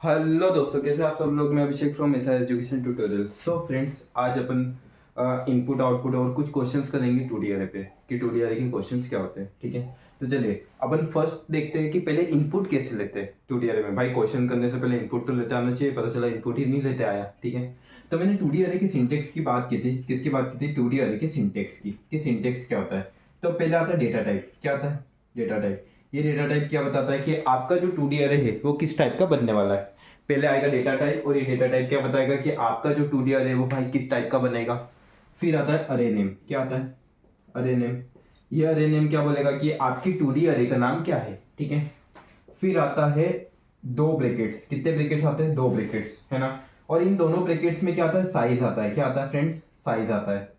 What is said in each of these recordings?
Hello दोस्तों, कैसे आप सब लोग। मैं Abhishek from SR education tutorial. So friends, आज अपन इनपुट आउटपुट और कुछ क्वेश्चंस करेंगे 2D अरे पे कि 2D अरे के क्वेश्चंस क्या होते हैं। ठीक है, तो चलिए अपन फर्स्ट देखते हैं कि पहले इनपुट कैसे लेते हैं 2D अरे में। भाई क्वेश्चन करने से पहले इनपुट तो लेते आना चाहिए, पता चला इनपुट ही नहीं लेते आया। ठीक है, तो मैंने 2D अरे के सिंटेक्स की बात की थी। किसकी बात की थी? 2D अरे के सिंटेक्स की कि सिंटेक्स क्या होता है। तो पहले आता है डेटा टाइप। क्या आता है? Data type. ये डेटा टाइप क्या बताता है कि आपका जो 2D अरे है वो किस टाइप का बनने वाला है। पहले आएगा डेटा टाइप, और ये डेटा टाइप क्या बताएगा कि आपका जो 2D अरे है वो भाई किस टाइप का बनेगा। फिर आता है अरे नेम। क्या आता है? अरे नेम। ये अरे नेम क्या बोलेगा कि आपकी 2D अरे का नाम क्या है। ठीक है, फिर आता है दो ब्रैकेट्स। कितने ब्रैकेट्स आते हैं? दो ब्रैकेट्स, है ना। और इन दोनों ब्रैकेट्स में क्या आता है? साइज आता है। क्या आता है फ्रेंड्स? साइज आता है।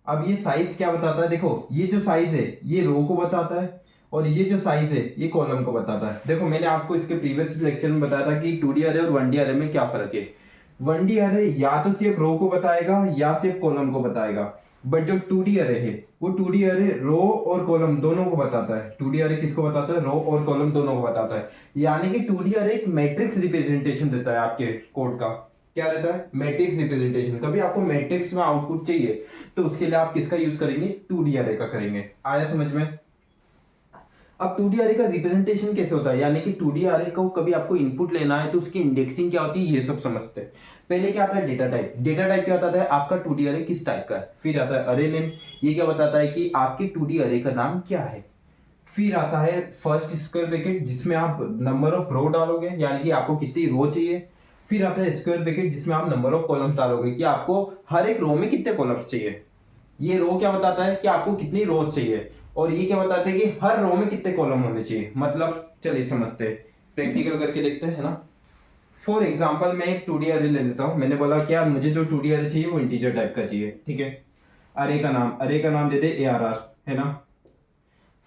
अब ये साइज क्या बताता है? देखो, ये जो साइज है ये रो को बताता है, और ये जो साइज है ये कॉलम को बताता है। देखो, मैंने आपको इसके प्रीवियस लेक्चर में बताया था कि 2D अरे और 1D अरे में क्या फर्क है। 1D अरे या तो सिर्फ रो को बताएगा या सिर्फ कॉलम को बताएगा, बट जो 2D अरे है वो 2D अरे रो और कॉलम दोनों को बताता है। 2D अरे किसको बताता है? रो और कॉलम दोनों को बताता है। यानी कि 2D अरे एक मैट्रिक्स रिप्रेजेंटेशन देता है आपके कोड का। क्या रहता है? Matrix representation. कभी आपको मैट्रिक्स में आउटपुट चाहिए तो उसके लिए आप किसका यूज करेंगे? 2D अरे का करेंगे। आया समझ में? अब 2D अरे का रिप्रेजेंटेशन कैसे होता है, यानी कि 2D अरे को कभी आपको इनपुट लेना है तो उसकी इंडेक्सिंग क्या होती है, ये सब समझते हैं। पहले क्या आता है? Data type. डेटा टाइप क्या बताता है? आपका 2D अरे किस टाइप का है। फिर आता है अरे नेम। ये क्या बताता है कि आपके 2D अरे का नाम क्या है। फिर आता है फर्स्ट स्क्वायर ब्रैकेट, जिसमें आप नंबर ऑफ रो डालोगे, यानी कि आपको कितनी रो चाहिए। फिर आता है स्क्वायर ब्रैकेट, जिसमें आप नंबर ऑफ कॉलम्स डालोगे कि आपको हर एक रो में कितने कॉलम्स चाहिए। ये रो क्या बताता है कि आपको कितनी रोज चाहिए, और ये क्या बताता है कि हर रो में कितने कॉलम होने चाहिए। मतलब चलिए समझते हैं, प्रैक्टिकल करके देखते हैं, है ना। फॉर एग्जाम्पल मैं एक 2D अरे ले लेता हूं। मैंने बोला क्या मुझे जो 2D अरे चाहिए वो इंटीजर टाइप का चाहिए। ठीक है, अरे का नाम दे दे ARR, है ना।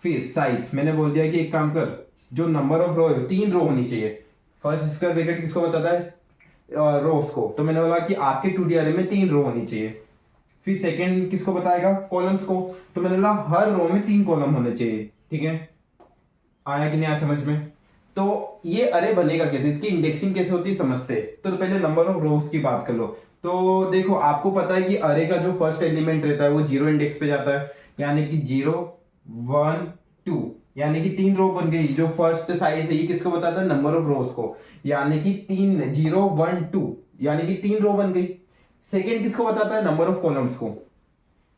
फिर साइज मैंने बोल दिया कि एक काम कर, जो नंबर ऑफ रो है 3 रो होनी चाहिए। फर्स्ट स्क्वायर ब्रैकेट किसको बताता है? रोज को। तो मैंने बोला कि आपके 2D अरे में 3 रो होनी चाहिए। फिर सेकंड किसको बताएगा? कॉलम्स को। तो मैंने बोला हर रो में 3 कॉलम होने चाहिए। ठीक है, आया कि नहीं आया समझ में? तो ये अरे बनेगा कैसे, इसकी इंडेक्सिंग कैसे होती है समझते हैं। तो पहले नंबर ऑफ रोज की बात कर लो। तो देखो, आपको पता है कि अरे का जो फर्स्ट एलिमेंट रहता है वो 0 इंडेक्स पे जाता है, यानी कि 0 1 2, यानी कि 3 रो बन गई। जो फर्स्ट साइज है ये किसको बताता है? नंबर ऑफ रोज को, यानी कि 3 0 1 2, यानी कि 3 रो बन गई। सेकेंड किसको बताता है? नंबर ऑफ कॉलम्स को।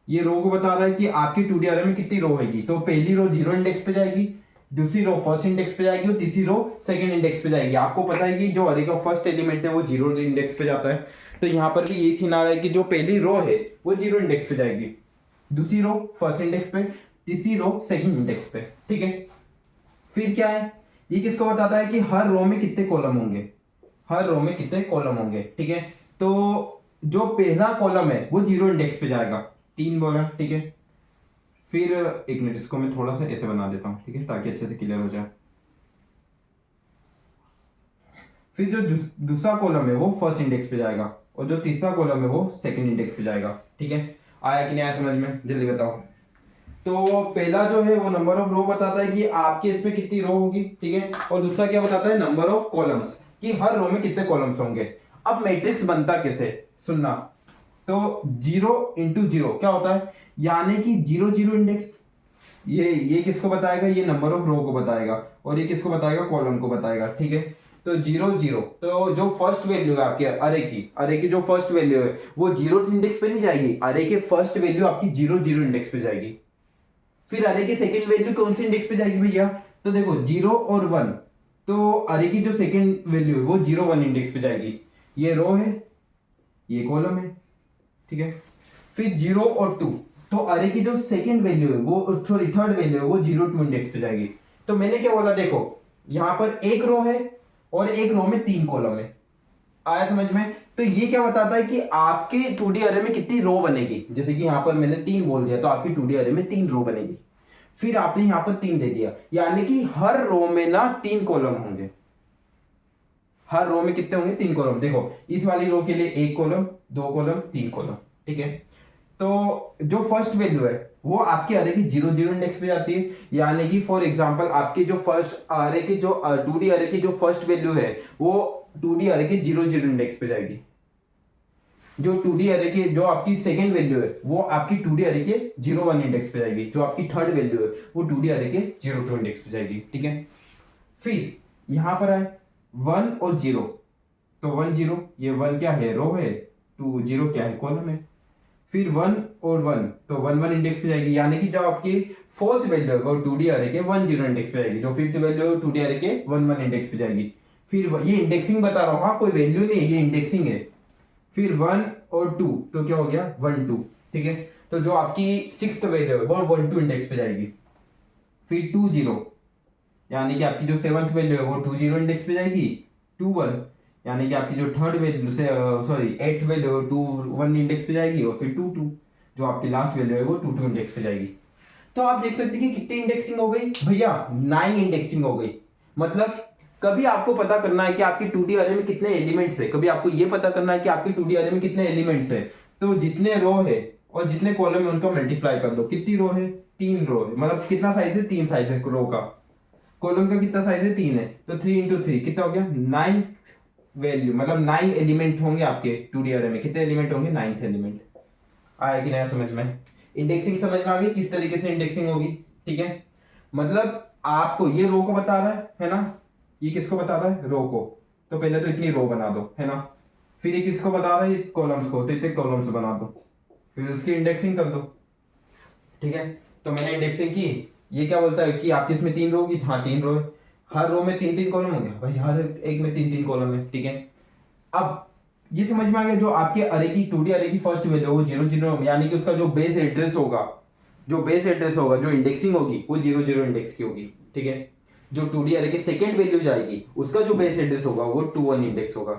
ये रो को बता रहा है कि आपकी 2D अरे में कितनी रो होगी। तो पहली रो 0 इंडेक्स पे जाएगी, दूसरी रो फर्स्ट इंडेक्स पे जाएगी, और तीसरी रो सेकंड इंडेक्स पे जाएगी। आपको पता है कि जो अरे का फर्स्ट एलिमेंट है वो 0 इंडेक्स पे जाता है। तो यहाँ पर भी यही सीन आ रहा है कि जो पहली रो है वो 0 इंडेक्स पे जाएगी, दूसरी रो फर्स्ट इंडेक्स पे, तीसरी रो सेकंड इंडेक्स पे। ठीक है, फिर क्या है? ये किसको बताता है कि हर रो में कितने कॉलम होंगे, हर रो में कितने कॉलम होंगे। ठीक है, तो जो पहला कॉलम है वो 0 इंडेक्स पे जाएगा, 3 बोला। ठीक है, फिर एक मिनट, इसको मैं थोड़ा सा ऐसे बना देता हूँ, ठीक है, ताकि अच्छे से क्लियर हो जाए। फिर जो दूसरा कॉलम है वो फर्स्ट इंडेक्स पे जाएगा, और जो तीसरा कॉलम है वो सेकंड इंडेक्स पे जाएगा। ठीक है, आया कि नहीं आया समझ में? जल्दी बताओ। तो पहला जो है वो नंबर ऑफ रो बताता है कि आपके इसमें कितनी रो होगी। ठीक है, और दूसरा क्या बताता है? नंबर ऑफ कॉलम्स, कि हर रो में कितने कॉलम्स होंगे। अब मैट्रिक्स बनता कैसे, सुनना। तो 0 × 0 क्या होता है? यानी कि 0 0 इंडेक्स। ये किसको बताएगा? ये नंबर ऑफ रो को बताएगा, और ये किसको बताएगा? कॉलम को बताएगा। ठीक है, तो 0 0, तो जो फर्स्ट वैल्यू है आपके अरे की जो फर्स्ट वैल्यू है वो 0 इंडेक्स पे नहीं जाएगी। अरे के फर्स्ट वैल्यू आपकी 0 0 इंडेक्स पे जाएगी। फिर अरे की सेकंड वैल्यू कौन सी इंडेक्स पे जाएगी भैया? तो देखो 0 और 1, तो अरे की जो सेकंड वैल्यू है वो 0 1 इंडेक्स पे जाएगी। ये रो है, ये कॉलम है। ठीक है, फिर 0 और 2, तो अरे की जो सेकंड वैल्यू है वो, सॉरी थर्ड वैल्यू है वो 0 2 इंडेक्स पे जाएगी। तो मैंने क्या बोला? देखो, यहां पर एक रो है और एक रो में 3 कॉलम है। आया समझ में? तो ये क्या बताता है कि आपके 2D अरे में कितनी रो बनेगी। जैसे कि यहां पर मैंने 3 बोल दिया, तो आपकी 2D अरे में 3 रो बनेगी। फिर आपने यहां पर 3 दे दिया, यानी कि हर रो में ना 3 कॉलम होंगे। हर रो में कितने होंगे? 3 कॉलम। देखो, इस वाली रो के लिए 1 कॉलम, 2 कॉलम, 3 कॉलम। ठीक है, तो जो फर्स्ट वैल्यू है वो आपके अरे की 0 0 इंडेक्स पे जाती है। यानी कि फॉर एग्जांपल आपकी जो फर्स्ट अरे की जो 2D अरे की जो फर्स्ट वैल्यू है वो 2D अरे के 0 0 इंडेक्स पे जाएगी। जो 2D अरे के जो आपकी सेकंड वैल्यू है वो आपकी 2D अरे के 0 1 इंडेक्स पे जाएगी। जो आपकी थर्ड वैल्यू है वो 2D अरे के 0 2 इंडेक्स पे जाएगी। ठीक है, फिर यहां पर है 1 और 0, तो 1 0 ये 1 क्या है, रो है, 2 0 क्या है, कॉलम है। फिर 1 और 1 तो 1 1 इंडेक्स पे जाएगी, यानी कि जो आपकी फोर्थ वैल्यू है वो 2D अरे के 1 0 इंडेक्स पे जाएगी। जो फिफ्थ वैल्यू है 2D अरे के 1 1 इंडेक्स पे जाएगी। फिर ये इंडेक्सिंग बता रहा हूँ, हाँ कोई वैल्यू नहीं है, ये इंडेक्सिंग है। फिर 1 और 2 तो क्या हो गया 1 2। ठीक है, तो जो आपकी सिक्स्थ वैल्यू है वो 1 2 इंडेक्स पे जाएगी। फिर 2 0 यानी कि आपकी जो सेवंथ वैल्यू है वो 2 0 इंडेक्स पे जाएगी। 2 1 यानी कि आपकी जो थर्ड वैल्यू से सॉरी एट्थ वैल्यू है 2 1 इंडेक्स पे जाएगी। और फिर 2 2 जो आपकी लास्ट वैल्यू है वो 2 2 इंडेक्स पे जाएगी। तो आप देख सकते हैं कि कितनी इंडेक्सिंग हो गई भैया, 9 इंडेक्सिंग हो गई। मतलब कभी आपको पता करना है कि आपकी 2D अरे में कितने एलिमेंट्स है, कभी आपको ये पता करना है कि आपकी 2D अरे में कितने एलिमेंट्स है, तो जितने रो है और जितने कॉलम है उनका मल्टीप्लाई कर दो। कितनी रो है, 3 रो है, मतलब कितना साइज है, 3 साइज है रो का। कॉलम का कितना साइज है, 3 है, तो 3 इंटू 3 कितना हो गया 9 वैल्यू, मतलब 9 एलिमेंट होंगे आपके 2D अरे में। कितने एलिमेंट होंगे, 9th एलिमेंट। आया कि नया समझ में, इंडेक्सिंग समझ में आ गई किस तरीके से इंडेक्सिंग होगी। ठीक है, मतलब आपको ये रो को बता रहा है ना, ये किसको बता रहा है, रो को, तो पहले तो इतनी रो बना दो, है ना। फिर ये किसको बता रहा है, ये कॉलम्स को, तो इतने कॉलम्स बना दो, फिर उसकी इंडेक्सिंग कर दो। ठीक है, तो मैंने इंडेक्सिंग की। ये क्या बोलता है कि आपकी इसमें 3 रो होगी, हाँ 3 रो है, हर रो में 3 3 कॉलम हो गया भाई, हर एक में 3 3 कॉलम है। ठीक है, अब ये समझ में आ गया जो आपके अरे की 2D अरे की फर्स्ट वैल्यू वो 0 0 यानी कि उसका जो बेस एड्रेस होगा, जो बेस एड्रेस होगा, जो इंडेक्सिंग होगी वो 0 0 इंडेक्स की होगी। ठीक है, जो 2D अरे की सेकंड वैल्यू जाएगी उसका जो बेस एड्रेस होगा वो 2 1 इंडेक्स होगा।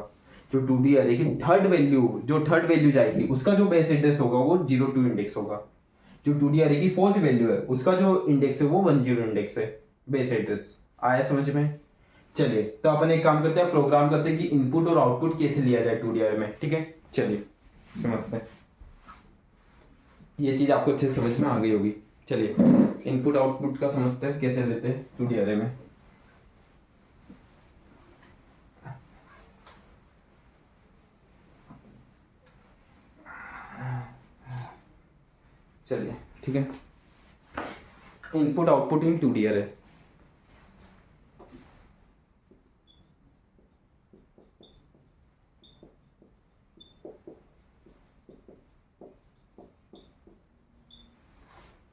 जो 2D अरे की थर्ड वैल्यू जाएगी उसका जो बेस एड्रेस होगा वो 0 2 इंडेक्स होगा। जो 2D अरे की फोर्थ वैल्यू है उसका जो इंडेक्स है वो 1 0 इंडेक्स है, बेस एड्रेस। आया समझ में। चलिए तो अपन एक काम करते हैं, प्रोग्राम करते हैं कि इनपुट और आउटपुट कैसे लिया जाए 2D अरे में। ठीक है, चलिए समझते हैं, ये चीज आपको अच्छे से समझ में आ गई होगी। चलिए इनपुट आउटपुट का समझते हैं कैसे लेते हैं 2D अरे में। चलिए ठीक है, इनपुट आउटपुट इन 2D अरे।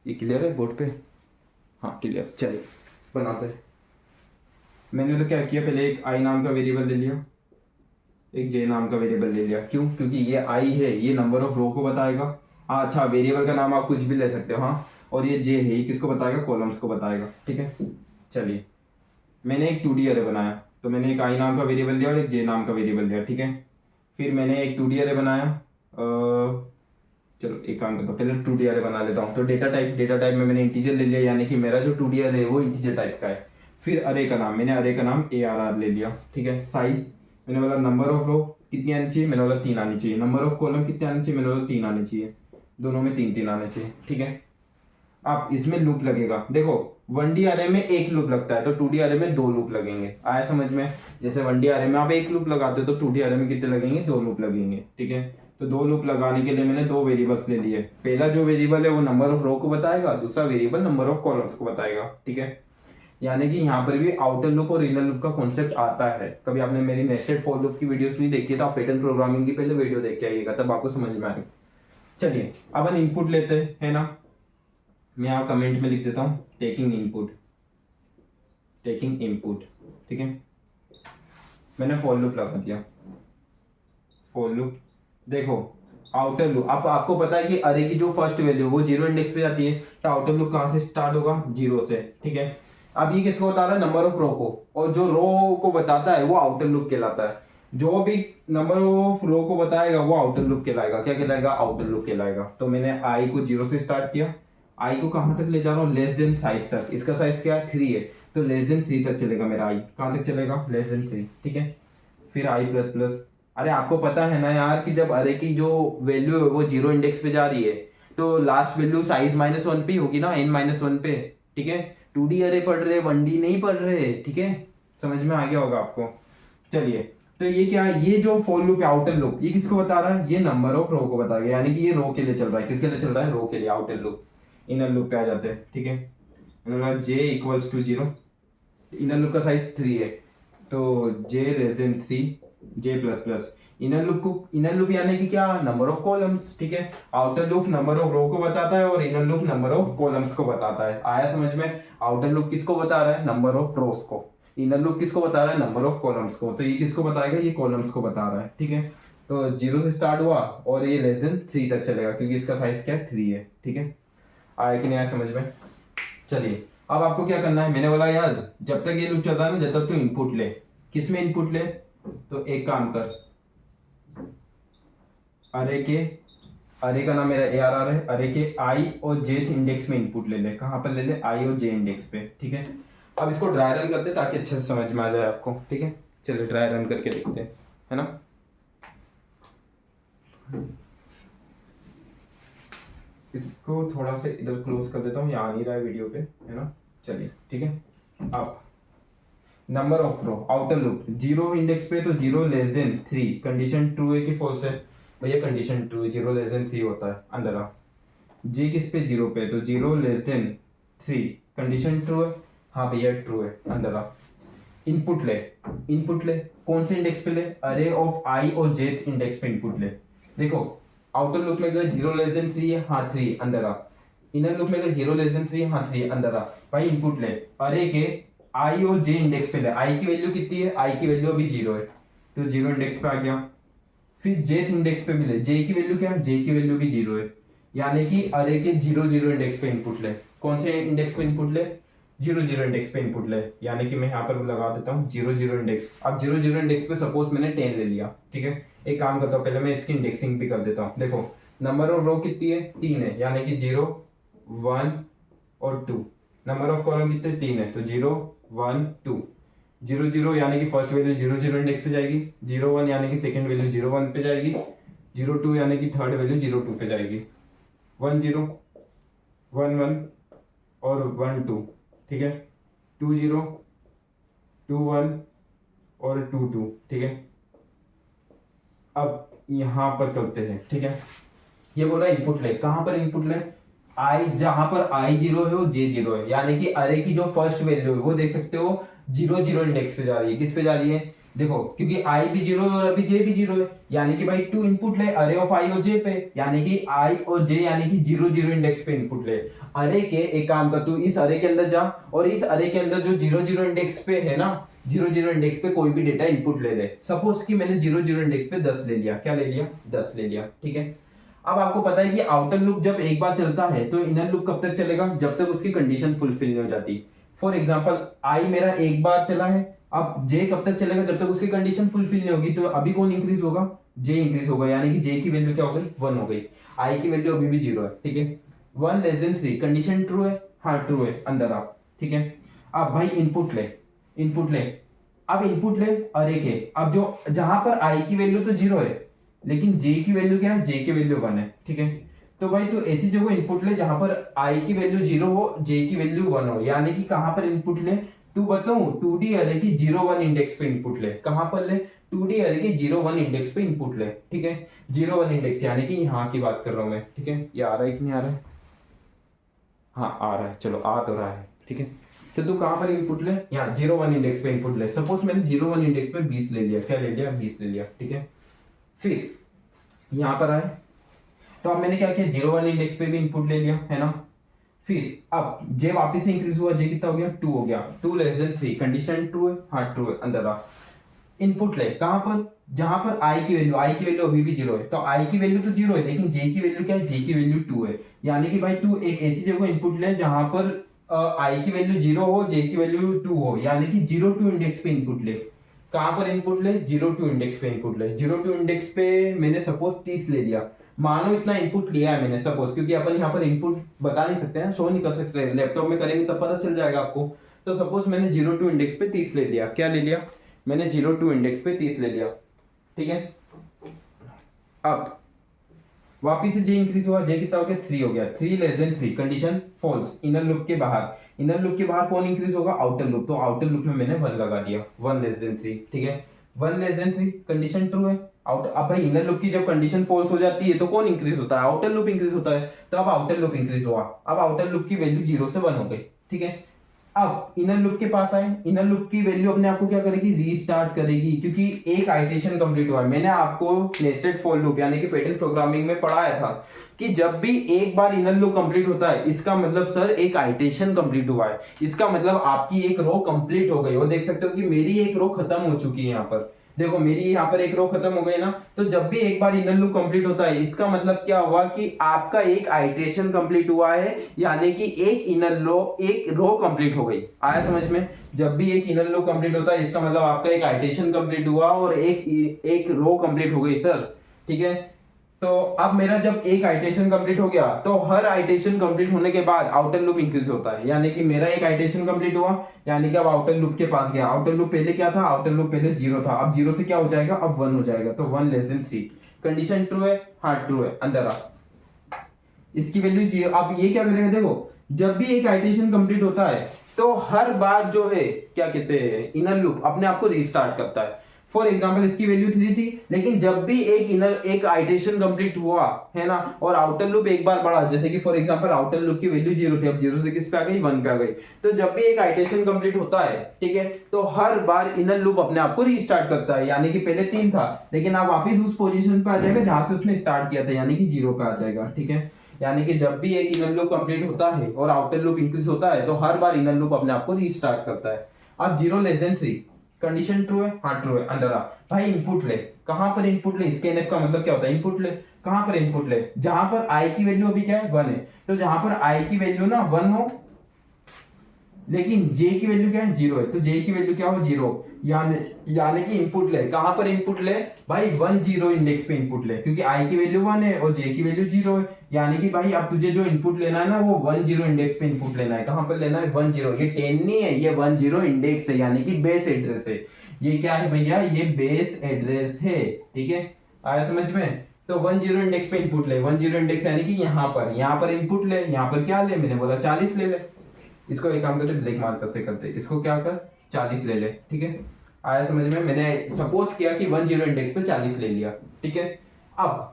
ये क्लियर है बोर्ड पे, हाँ क्लियर। चलिए बनाते हैं। मैंने तो क्या किया, पहले एक आई नाम का वेरिएबल ले लिया, एक जे नाम का वेरिएबल ले लिया। क्यों, क्योंकि ये आई है, ये नंबर ऑफ रो को बताएगा। अच्छा, वेरिएबल का नाम आप कुछ भी ले सकते हो, हाँ। और ये जे है, ये किसको बताएगा, कॉलम्स को बताएगा। ठीक है, चलिए मैंने एक 2D अरे बनाया, तो मैंने एक आई नाम का वेरिएबल लिया और एक जे नाम का वेरिएबल लिया। ठीक है, फिर मैंने एक 2D अरे बनाया। चलो एक काम करता हूँ, पहले 2D अरे बना लेता हूँ। तो डेटा टाइप में मैंने इंटीजर ले लिया, यानी कि मेरा जो 2D अरे है वो इंटीजर टाइप का है। फिर अरे का नाम, मैंने अरे का नाम ARR ले लिया। ठीक है, साइज मैंने बोला नंबर ऑफ रो कितनी आनी चाहिए, मैंने बोला 3 आनी चाहिए। नंबर ऑफ कॉलम कितने आने चाहिए, मैंने बोला 3 आने चाहिए। दोनों में 3 3 आने चाहिए। ठीक है, अब इसमें लूप लगेगा। देखो 1D अरे में एक लूप लगता है, तो 2D अरे में 2 लूप लगेंगे। आया समझ में। जैसे 1D अरे में आप एक लूप लगाते हो, तो 2D अरे में कितने लगेंगे, 2 लूप लगेंगे। ठीक है, तो 2 लूप लगाने के लिए मैंने 2 वेरिएबल्स ले लिए। पहला जो वेरिएबल है वो नंबर ऑफ रो को बताएगा, दूसरा वेरिएबल नंबर ऑफ कॉलम्स को बताएगा। ठीक है, यानी कि यहाँ पर भी आउटर लूप और इनर लूप का कॉन्सेप्ट आता है। कभी आपने मेरी नेस्टेड फॉर लूप की वीडियोस नहीं देखी है तो आप पैटर्न प्रोग्रामिंग की पहले वीडियो देख के आइएगा, तब आपको समझ में आएगा। चलिए अब हम इनपुट लेते हैं, है ना। मैं यहाँ कमेंट में लिख देता हूँ टेकिंग इनपुट। ठीक है, मैंने फॉर लूप लगा दिया। फॉर लूप, देखो आउटर लूप, आपको पता है कि अरे की जो फर्स्ट वैल्यू वो 0 इंडेक्स पे जाती है, तो आउटर लूप कहाँ से स्टार्ट होगा, 0 से। ठीक है, अब ये किसको बता रहा है, नंबर ऑफ रो को, और जो रो को बताता है वो आउटर लूप कहलाता है। जो भी नंबर ऑफ रो को बताएगा वो आउटर लूप कहलाएगा। क्या कहलाएगा, आउटर लूप कहलाएगा। तो मैंने आई को 0 से स्टार्ट किया, आई को कहां तक ले जा रहा हूँ, लेस देन साइज तक। इसका साइज क्या है, 3 है, तो लेस देन 3 तक चलेगा मेरा आई। कहां तक चलेगा, लेस देन 3। ठीक है, फिर आई प्लस प्लस। अरे आपको पता है ना यार कि जब अरे की जो वैल्यू है वो 0 इंडेक्स पे जा रही है, तो लास्ट वैल्यू साइज -1 पे ही होगी ना, n-1 पे। ठीक है, 2D अरे पढ़ रहे, 1D नहीं पढ़ रहे। ठीक है, समझ में आ गया होगा आपको। चलिए तो ये क्या है, ये जो फॉर लूप है आउटर लूप, ये किसको बता रहा है, ये नंबर ऑफ रो को बता रहा है, यानी कि ये रो के लिए चल रहा है, किसके लिए चल रहा है, रो के लिए, आउटर लूप। इनर लूप पे आ जाते हैं, ठीक है, j equals to 0, inner loop का साइज 3 है, तो j less than 3, j plus plus, inner loop यानी कि क्या, नंबर ऑफ कॉलम्स, ठीक है, outer loop number of row को बताता है और inner loop number of columns को बताता है। आया समझ में, आउटर लूप किसको बता रहा है, नंबर ऑफ रोज को, इनर लूप किसको बता रहा है, नंबर ऑफ कॉलम्स को, तो ये किसको बताएगा, ये कॉलम्स को बता रहा है, ठीक है। तो 0 से स्टार्ट हुआ और ये लेस देन 3 तक चलेगा क्योंकि इसका साइज क्या है, 3 है, ठीक है। आया कि नहीं आया समझ में। चलिए अब आपको क्या करना है, मैंने बोला यार जब तक ये लूप चल रहा है ना, जब तक तू इनपुट ले, किस में इनपुट ले, तो एक काम कर, अरे का नाम मेरा ARR है, अरे के आई और जे इंडेक्स में इनपुट ले ले, कहाँ पर ले ले, आई और जे इंडेक्स पे, ठीक है। अब इसको ड्राई रन करते ताकि अच्छे से समझ में आ जाए आपको, ठीक है। चलिए ड्राई रन करके देखते हैं, है ना। इसको थोड़ा से इधर क्लोज कर देता हूँ, यहाँ आ नहीं रहा है वीडियो पे, है ना। चलिए ठीक है, अब number of row outer loop 0 index पे, तो 0 लेस देन 3, कंडीशन ट्रू है कि फॉल्स है, भैया कंडीशन ट्रू है, 0 लेस देन 3 होता है, अंडर आ। जी किस पे, 0 पे, तो 0 लेस देन 3, कंडीशन ट्रू है, हाँ भैया ट्रू है, अंडर आ। इनपुट ले कौन से इंडेक्स पे ले, अरे ऑफ आई और जेथ इंडेक्स पे इनपुट ले। देखो आउटर लूप में अगर 0 लेस देन 3 है, हाँ 3 अंदर आ। इनर लूप में अगर 0 लेस देन 3 है, हाँ 3 अंदर आ। भाई इनपुट ले, अरे के आई और जे इंडेक्स पे ले, आई की वैल्यू कितनी है, आई की वैल्यू अभी 0 है, तो 0 इंडेक्स पे आ गया। फिर जेथ इंडेक्स पे भी ले, जे की वैल्यू क्या है, जे की वैल्यू भी 0 है, यानी कि अरे के 0 0 इंडेक्स पे इनपुट ले। कौन से इंडेक्स पे इनपुट ले, 0 0 इंडेक्स पे इनपुट ले, यानी कि मैं यहाँ पर लगा देता हूँ 0 0 इंडेक्स। अब 0 0 इंडेक्स पे सपोज मैंने 10 ले लिया, ठीक है। एक काम करता हूँ, पहले मैं इसकी इंडेक्सिंग भी कर देता हूँ। देखो नंबर ऑफ रो कितनी है, 3 है, यानी कि 0 1 और 2। नंबर ऑफ कॉलम कितने, 3 है, तो 0 1 2। 0 0 यानी कि फर्स्ट वैल्यू 0 0 इंडेक्स पे जाएगी, 0 1 यानी कि सेकंड वैल्यू 0 1 पे जाएगी, 0 2 यानी कि थर्ड वैल्यू 0 2 पे जाएगी, 1 0 1 1 और 1 2, ठीक है, 2 0 2 1 और 2 2, ठीक है। अब यहां पर करते हैं, ठीक है। ये बोल रहा है इनपुट ले, कहां पर इनपुट ले, आई, जहां पर आई 0 है वो जे 0 है, यानी कि अरे की जो फर्स्ट वैल्यू है वो देख सकते हो 0 0 इंडेक्स पे जा रही है। किस पे जा रही है, देखो क्योंकि आई भी 0 है और अभी जे भी 0 है, यानी कि भाई 2 इनपुट ले अरे ऑफ आई और जे पे, यानी कि आई और जे यानी कि 0 0 इंडेक्स पे इनपुट ले। अरे के एक काम कर, तू इस अरे के अंदर जा और इस अरे के अंदर जो 0 0 इंडेक्स पे है ना, 0 0 इंडेक्स पे कोई भी डेटा इनपुट ले ले। सपोज कि मैंने 0 0 इंडेक्स पे 10 ले लिया, क्या ले लिया, 10 ले लिया, ठीक है। अब आपको पता है कि आउटर लूप जब एक बार चलता है तो इनर लूप कब तक चलेगा, जब तक उसकी कंडीशन फुलफिल नहीं हो जाती। फॉर एग्जांपल आई मेरा एक बार चला है, अब जे कब तक चलेगा, जब तक उसकी कंडीशन फुलफिल नहीं होगी। तो अभी कौन इंक्रीज होगा, जे इंक्रीज होगा, यानी कि जे की वैल्यू क्या हो गई, 1 हो गई। आई की वैल्यू अभी भी 0 है, ठीक है। 1 लेस देन 3, कंडीशन ट्रू है, हाँ ट्रू है, अंदर आप, ठीक है। अब भाई इनपुट ले, अब इनपुट ले अरे के, अब जो जहां पर आई की वैल्यू तो 0 है लेकिन जे की वैल्यू क्या है, जे की वैल्यू 1 है, ठीक है। तो भाई तू ऐसी जगह इनपुट ले जहां पर आई की वैल्यू 0 हो, जे की वैल्यू 1 हो, यानी कि कहां पर इनपुट ले, तू बताऊं 2D अरे की 0 1 इंडेक्स पे इनपुट ले। कहां पर ले, 2D अरे की 0 1 इंडेक्स पे इनपुट ले, ठीक है। 0 1 इंडेक्स यानी कि यहाँ की बात कर रहा हूं मैं, ठीक है। ये आ रहा है कि नहीं आ रहा है, हाँ आ रहा है, चलो आ तो रहा है, ठीक है। तो तू कहां पर इनपुट ले, यहाँ 0 1 इंडेक्स पे इनपुट ले। सपोज मैंने 0 1 इंडेक्स पे 20 ले लिया, क्या ले लिया, 20 ले लिया, ठीक है। फिर यहां पर आए तो अब मैंने क्या किया, 0 1 इंडेक्स पे भी इनपुट ले लिया, है ना। फिर अब जे वापस से इंक्रीज हुआ, जे कितना हो गया, 2 हो गया, 2 लेस देन 3, कंडीशन ट्रू है, हाँ ट्रू है, अंदर आ। इनपुट ले कहां पर, जहां पर आई की वैल्यू अभी भी 0 है, तो आई की वैल्यू तो 0 है लेकिन जे की वैल्यू क्या है, जे की वैल्यू 2 है, यानी कि भाई तू एक ऐसी जगह इनपुट ले जहां पर आई की वैल्यू 0 हो, जे की वैल्यू 2 हो, यानी कि 0 2 इंडेक्स पे इनपुट ले। कहां पर इनपुट ले, 0 2 इंडेक्स पे इनपुट ले। 0 2 इंडेक्स पे मैंने सपोज 30 ले लिया, मानो इतना इनपुट लिया है मैंने सपोज, क्योंकि अपन यहाँ पर इनपुट बता नहीं सकते हैं, शो नहीं कर सकते, लैपटॉप में करेंगे तब पता चल जाएगा आपको। तो सपोज मैंने 0 2 इंडेक्स पे 30 ले लिया, क्या ले लिया, मैंने 0 2 इंडेक्स पे 30 ले लिया, ठीक है। अब वापिस से जे इंक्रीज हुआ, जे कितना हो गया, 3 हो गया, 3 less than 3, condition false, inner loop के बाहर। इनर लूप के बाहर कौन इंक्रीज होगा, आउटर लूप, तो आउटर लूप में मैंने 1 लगा दिया, 1 लेस देन 3, ठीक है। 1 लेस देन 3 कंडीशन ट्रू है। आउट अब भाई इनर लूप की जब कंडीशन फॉल्स हो जाती है तो कौन इंक्रीज होता है, आउटर लूप इंक्रीज होता है। तो अब आउटर लूप इंक्रीज हुआ, अब आउटर लूप की वैल्यू 0 से 1 हो गई, ठीक है। अब इनर लूप के पास आए, इनर लूप की वैल्यू अपने आपको क्या करेगी, रीस्टार्ट करेगी, क्योंकि एक आइटेशन कंप्लीट हुआ है। मैंने आपको नेस्टेड फॉर लूप यानी कि पैटर्न प्रोग्रामिंग में पढ़ाया था कि जब भी एक बार इनर लूप कंप्लीट होता है इसका मतलब सर एक आइटेशन कंप्लीट हुआ है, इसका मतलब आपकी एक रो कंप्लीट हो गई। वो देख सकते हो कि मेरी एक रो खत्म हो चुकी है यहाँ पर, देखो मेरी यहाँ पर एक रो खत्म हो गई ना। तो जब भी एक बार इनर लूप कंप्लीट होता है इसका मतलब क्या हुआ कि आपका एक आइटेशन कंप्लीट हुआ है, यानी कि एक रो कंप्लीट हो गई। आया समझ में, जब भी एक इनर लूप कंप्लीट होता है इसका मतलब आपका एक आइटेशन कंप्लीट हुआ और एक रो कंप्लीट हो गई सर, ठीक है। तो अब मेरा जब एक आइटेशन कंप्लीट हो गया तो हर आइटेशन कंप्लीट होने के बाद आउटर लूप इंक्रीज होता है, यानी कि मेरा एक आइटेशन कंप्लीट हुआ, यानी कि अब आउटर लूप के पास गया। आउटर लूप पहले क्या था, आउटर लूप पहले 0 था, अब 0 से क्या हो जाएगा, अब 1 हो जाएगा। तो 1 लेस देन 3 कंडीशन ट्रू है, हाँ ट्रू है, अंदर आ इसकी वैल्यू 0। अब ये क्या करेगा, देखो जब भी एक आइटेशन कंप्लीट होता है तो हर बार जो है क्या कहते हैं इनर लूप अपने आप को रीस्टार्ट करता है। फॉर एग्जाम्पल इसकी वैल्यू 3 थी, लेकिन जब भी एक आइटेशन कंप्लीट हुआ है ना और आउटर लूप एक बार बढ़ा, जैसे कि फॉर एग्जाम्पल आउटर लूप की वैल्यू 0 थी, अब 0 से किस पे आ गई, 1 पे आ गई। तो जब भी एक आइटेशन कंप्लीट होता है, ठीक है, तो हर बार इनर लूप अपने आप को रीस्टार्ट करता है, यानी कि पहले 3 था लेकिन अब वापिस उस पोजीशन पे आ जाएगा जहां से उसने स्टार्ट किया था, यानी कि 0 पे आ जाएगा, ठीक है। यानी कि जब भी एक इनर लूप कंप्लीट होता है और आउटर लूप इंक्रीज होता है तो हर बार इनर लूप अपने आप को रीस्टार्ट करता है। अब 0 लेस देन 3 कंडीशन ट्रू है, हाँ ट्रू है, अंदर आ भाई इनपुट ले। कहां पर इनपुट ले, स्कैनफ का मतलब क्या होता है, इनपुट ले। कहां पर इनपुट ले, जहां पर आई की वैल्यू अभी क्या है, 1 है। तो जहां पर आई की वैल्यू ना 1 हो लेकिन जे की वैल्यू क्या है, 0 है, तो जे की वैल्यू क्या हो, 0। यानी कि इनपुट ले, कहां पर इनपुट ले भाई, 1 0 इंडेक्स पे इनपुट ले, क्योंकि आई की वैल्यू 1 है और जे की वैल्यू 0 है। यानी कि भाई अब तुझे जो इनपुट लेना है ना वो 1 0 इंडेक्स पे इनपुट लेना है। कहां पर लेना है, 1 0। ये 10 नहीं है, ये 1 0 इंडेक्स है, यानी कि बेस एड्रेस है। ये क्या है भैया, ये बेस एड्रेस है, ठीक है। आया समझ में। तो 1 0 इंडेक्स पे इनपुट ले, 1 0 इंडेक्स यानी कि यहाँ पर इनपुट ले, यहाँ पर क्या ले, मैंने बोला 40 ले ले। इसको एक काम करते ब्लैक मार्कर से करते, इसको क्या कर 40 ले ले, ठीक है। आया समझ में, मैंने सपोज किया कि 1 0 इंडेक्स पे 40 ले लिया, ठीक है। अब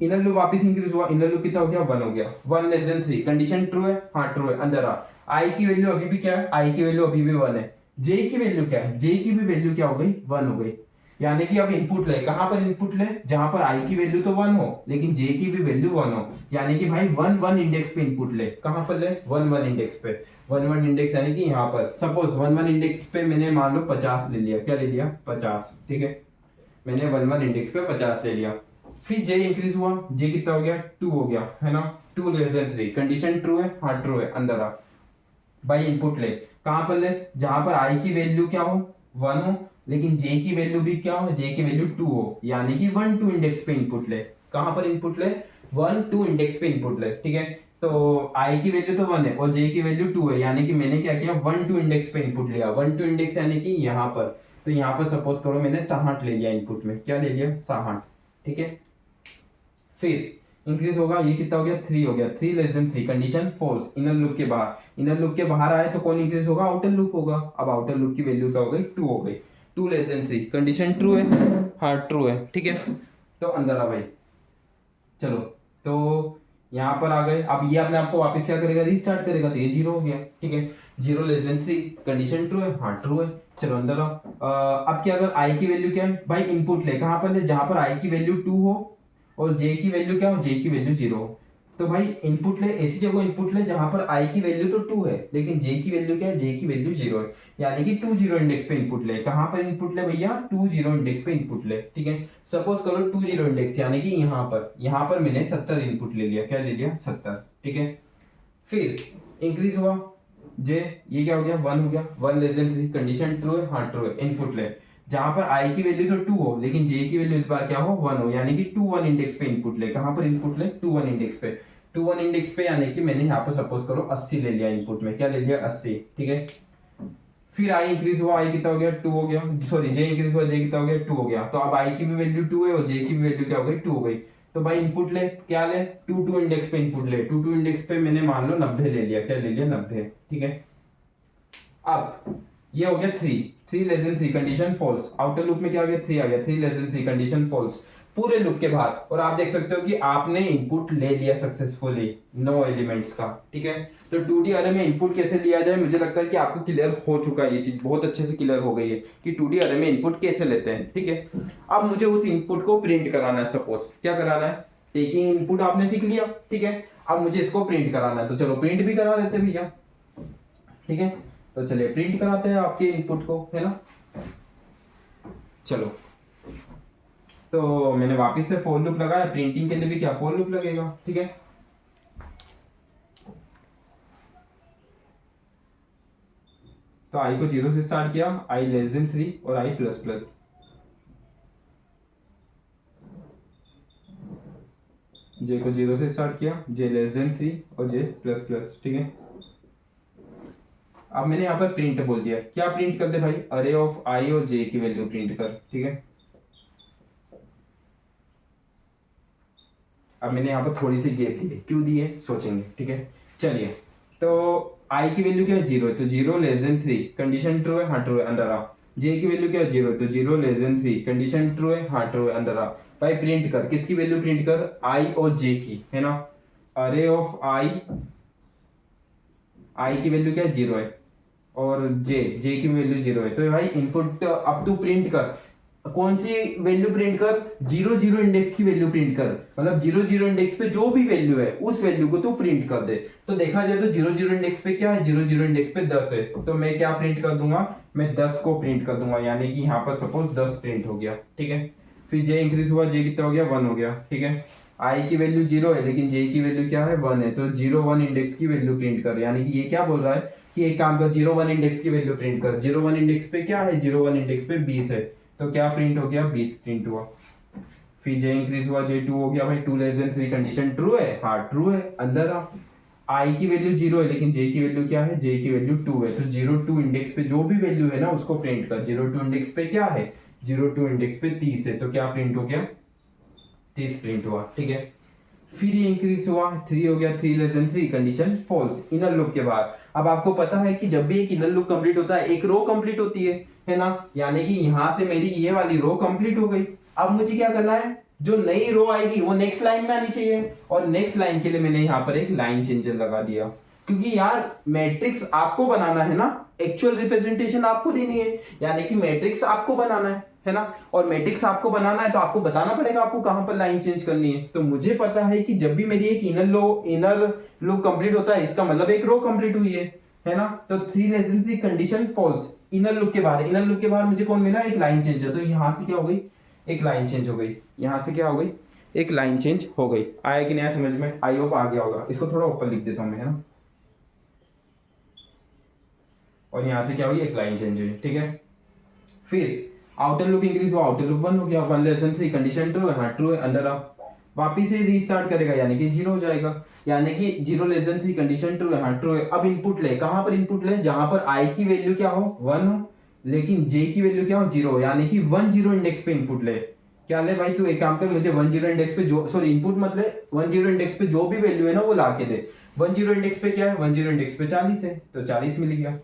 इनर लूप वापस इंक्रीज हुआ, इनर लूप कितना हो गया, 1 हो गया। 1 लेस देन 3 कंडीशन ट्रू है, हाँ ट्रू है, अंदर आ। आई की वैल्यू अभी भी क्या है, आई की वैल्यू अभी भी 1 है। जे की वैल्यू क्या है, जे की भी वैल्यू क्या हो गई, 1 हो गई। यानी कि अब इनपुट ले, कहां पर इनपुट ले, जहां पर आई की वैल्यू तो 1 हो लेकिन जे की भी वैल्यू 1 हो, यानी कि भाई 1 1 इंडेक्स पे इनपुट ले। कहां पर ले, 1 1 इंडेक्स पे। 1 1 इंडेक्स यानी कि यहाँ पर सपोज 1 1 इंडेक्स पे मैंने मान लो 50 ले लिया, क्या ले लिया, 50, ठीक है। मैंने 1 1 इंडेक्स पे 50 ले लिया। फिर जे इंक्रीज हुआ, जे कितना हो गया, 2 हो गया, है ना। 2 लेस देन 3 कंडीशन ट्रू है, हाँ ट्रू है, अंदर आ भाई इनपुट ले। कहां पर ले, जहां पर आई की वैल्यू क्या हो, 1 हो, लेकिन जे की वैल्यू भी क्या हो, जे की वैल्यू 2 हो, यानी कि 1 2 इंडेक्स पे इनपुट ले। कहां पर इनपुट ले, 1 2 इंडेक्स पे इनपुट ले, ठीक है। तो आई की वैल्यू तो 1 है और जे की वैल्यू 2 है, यानी कि मैंने क्या किया, 1 2 इंडेक्स पे इनपुट लिया। 1 2 इंडेक्स यानी कि यहाँ पर, तो यहाँ पर सपोज करो मैंने 60 ले लिया इनपुट में, क्या ले लिया, 60, ठीक है। फिर इंक्रीज होगा, ये कितना हो गया, 3 हो गया। 3 less than 3 condition false, inner loop के बाहर। इनर लूप के बाहर आए तो कौन इंक्रीज होगा, आउटर लूप होगा। अब आउटर लूप की वैल्यू क्या हो गई, 2 हो गई। 2 लेस देन 3 कंडीशन ट्रू है, हाँ ट्रू है, ठीक है। तो अंदर आ भाई, चलो तो यहाँ पर आ गए। अब ये अपने आपको वापस क्या करेगा, रीस्टार्ट करेगा, तो ये 0 हो गया, ठीक है। 0 लेस देन 3 कंडीशन ट्रू है, हाँ ट्रू है। चलो अंदर आओ। अब क्या, अगर आई की वैल्यू क्या है भाई, इनपुट ले, कहां पर ले, जहां पर आई की वैल्यू 2 हो और जे की वैल्यू क्या हो, जे की वैल्यू 0 हो। तो भाई इनपुट ले, ऐसी जगह इनपुट ले जहां पर आई की वैल्यू तो 2 है लेकिन जे की वैल्यू क्या है, जे की वैल्यू 0 है, यानी कि 2 0 इंडेक्स पे इनपुट ले। कहां पर इनपुट ले भैया, 2 0 इंडेक्स पे इनपुट ले, ठीक है। सपोज करो 2 0 इंडेक्स यानी कि यहाँ पर मैंने 70 इनपुट ले लिया, क्या ले लिया, 70, ठीक है। फिर इंक्रीज हुआ जे, ये क्या हो गया, 1 हो गया। 1 लेस देन 3 कंडीशन ट्रू है, हाँ ट्रू है। इनपुट ले, जहां पर आई की वैल्यू तो 2 हो लेकिन जे की वैल्यू इस बार क्या हो, 1 हो, यानी कि 2 1 इंडेक्स पे इनपुट ले। कहां पर इनपुट ले, 2 1 इंडेक्स पे। 2 1 इंडेक्स पे यानी कि मैंने यहाँ पर सपोज करो 80 ले लिया इनपुट में, क्या ले लिया, 80, ठीक है। फिर आई इंक्रीज हुआ, आई कितना हो गया, 2 हो गया। सॉरी जे इंक्रीज हुआ, जे कितना हो गया, 2 हो गया। तो अब आई की भी वैल्यू 2 है और जे की भी वैल्यू क्या हो गई, 2 हो गई। तो भाई इनपुट ले, क्या ले, 2 2 इंडेक्स पे इनपुट ले। 2 2 इंडेक्स पे मैंने मान लो 90 ले लिया, क्या ले लिया, 90, ठीक है। अब ये हो गया 3 3 less than 3 condition false, outer loop में क्या आ गया 3 आ गया, 3 लेस देन 3 कंडीशन फॉल्स पूरे लूप के बाद। और आप देख सकते हो कि आपने इनपुट ले लिया सक्सेसफुली 9 एलिमेंट्स का, ठीक है। तो 2D अरे में इनपुट कैसे लिया जाए, मुझे लगता है कि आपको क्लियर हो चुका है, ये चीज बहुत अच्छे से क्लियर हो गई है कि 2D अरे में इनपुट कैसे लेते हैं, ठीक है। अब मुझे उस इनपुट को प्रिंट कराना है, सपोज क्या कराना है, टेकिंग इनपुट आपने सीख लिया, ठीक है। अब मुझे इसको प्रिंट कराना है, तो चलो प्रिंट भी करा देते भैया, ठीक है। तो चलिए प्रिंट कराते हैं आपके इनपुट को, है ना। चलो तो मैंने वापस से फॉर लूप लगाया, प्रिंटिंग के लिए भी क्या फॉर लूप लगेगा, ठीक है। तो आई को 0 से स्टार्ट किया, आई लेस देन 3 और आई प्लस प्लस, जे को 0 से स्टार्ट किया, जे लेस देन 3 और जे प्लस प्लस, ठीक है। अब मैंने यहाँ पर प्रिंट बोल दिया, क्या प्रिंट कर दे भाई, अरे ऑफ आई और जे की वैल्यू प्रिंट कर, ठीक है। अब मैंने यहाँ पर थोड़ी सी गैप दी है, क्यों दी है सोचेंगे, ठीक है। चलिए तो आई की वैल्यू क्या है 0 है, तो 0 लेस देन 3 कंडीशन ट्रू है, हाँ ट्रू है, अंदर आ। जे की वैल्यू क्या है 0 है, तो 0 लेस देन 3 कंडीशन ट्रू है, हाँ ट्रू है, अंदर आ। भाई प्रिंट कर, किसकी वैल्यू प्रिंट कर, आई और जे की, है ना। अरे ऑफ आई की वैल्यू क्या है 0 है, और जे की वैल्यू 0 है। तो भाई इनपुट अब तू प्रिंट कर, कौन सी वैल्यू प्रिंट कर, 0 0 इंडेक्स की वैल्यू प्रिंट कर, मतलब 0 0 इंडेक्स पे जो भी वैल्यू है उस वैल्यू को तू प्रिंट कर दे। तो देखा जाए तो 0 0 इंडेक्स पे क्या है, 0 0 इंडेक्स पे 10 है, तो मैं क्या प्रिंट कर दूंगा, मैं 10 को प्रिंट कर दूंगा, यानी कि यहाँ पर सपोज 10 प्रिंट हो गया, ठीक है। फिर जे इंक्रीज हुआ, जे कितना हो गया 1 हो गया, ठीक है। आई की वैल्यू 0 है लेकिन जे की वैल्यू क्या है 1 है, तो 0 1 इंडेक्स की वैल्यू प्रिंट कर, यानी कि ये क्या बोल रहा है कि एक काम कर 0 1 इंडेक्स की वैल्यू प्रिंट कर। 0 1 इंडेक्स पे क्या है, 0 1 इंडेक्स पे 20 है, तो क्या प्रिंट हो गया 20 प्रिंट हुआ। फिर जे इंक्रीज हुआ, जे 2 हो गया, भाई 2 लेस देन 3 कंडीशन ट्रू है, हाँ ट्रू है, अंदर आ। आई की वैल्यू 0 है लेकिन जे की वैल्यू क्या है, जे की वैल्यू 2 है, तो 0 2 इंडेक्स पे जो भी वैल्यू है ना उसको प्रिंट कर। 0 2 इंडेक्स पे क्या है, 0 2 इंडेक्स पे 30 है, तो क्या प्रिंट हो गया 30 प्रिंट हुआ, ठीक है। फिर ये इंक्रीज हुआ, 3 हो गया, 3 less than 3 condition false inner loop के बाद। अब आपको पता है कि जब भी एक इनर लूप कंप्लीट होता है एक रो कंप्लीट होती है ना, यानी कि यहां से मेरी ये वाली रो कंप्लीट हो गई। अब मुझे क्या करना है, जो नई रो आएगी वो नेक्स्ट लाइन में आनी चाहिए, और नेक्स्ट लाइन के लिए मैंने यहाँ पर एक लाइन चेंजर लगा दिया, क्योंकि यार मैट्रिक्स आपको बनाना है ना, एक्चुअल रिप्रेजेंटेशन आपको देनी है, यानी कि मैट्रिक्स आपको बनाना है ना। और मैट्रिक्स आपको बनाना है तो आपको बताना पड़ेगा आपको कहां पर लाइन चेंज करनी है। तो मुझे पता है कि जब भी मेरी एक इनर लूप कंप्लीट होता है इसका मतलब एक रो कंप्लीट हुई है ना। तो 3 less than 3 condition false inner loop के बाहर, इनर लूप के बाहर मुझे कौन मिला, एक लाइन चेंज है, तो यहां से क्या हो गई, एक लाइन चेंज हो गई, यहां से क्या हो गई, एक लाइन चेंज हो गई। आया कि नहीं समझ में, आई होप आ गया होगा। इसको थोड़ा ऊपर लिख देता हूं मैं, है ना, और यहां से क्या हुई, एक लाइन चेंज हुई, ठीक है। फिर आउटर लूप इंक्रीज हुआ, आउटर लूप 1 हो गया, 1 लेस देन 3 कंडीशन ट्रू है, हाँ ट्रू है, अंदर आ। वापिस से रीस्टार्ट करेगा यानी कि 0 हो जाएगा, यानी कि 0 लेस देन 3 कंडीशन ट्रू है, हाँ ट्रू है। अब इनपुट ले, कहां पर इनपुट ले, जहां पर आई की वैल्यू क्या हो 1 हो लेकिन जे की वैल्यू क्या हो 0 हो, यानी कि 1 0 इंडेक्स पे इनपुट ले। क्या ले भाई, तू एक काम पे मुझे 1 0 इंडेक्स पे जो, सॉरी इनपुट मत ले, 1 0 इंडेक्स पे जो भी वैल्यू है ना वो ला के दे। 1 0 इंडेक्स पे क्या है, 1 0 इंडेक्स पे 40 है, तो 40 मिल गया।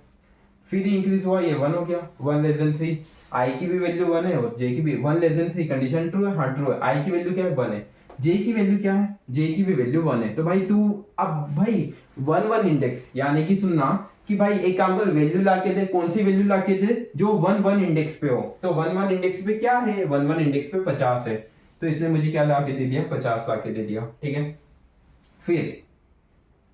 फिर इंक्रीज हुआ, ये 1 हो गया, 1 लेस देन 3, आई की भी वैल्यू 1 है और जे की भी 1 लेस देन 3 कंडीशन ट्रू है, हाँ ट्रू है। आई की वैल्यू क्या है 1 है, जे की वैल्यू क्या है, जे की भी वैल्यू 1 है। तो भाई तू अब भाई 1 1 इंडेक्स, यानी कि सुनना कि भाई एक काम कर वैल्यू ला के दे, कौन सी वैल्यू ला के दे, जो 1 1 इंडेक्स पे हो। तो 1 1 इंडेक्स पे क्या है, 1 1 इंडेक्स पे 50 है, तो इसने मुझे क्या ला के दे दिया 50 ला के दे दिया, ठीक है। फिर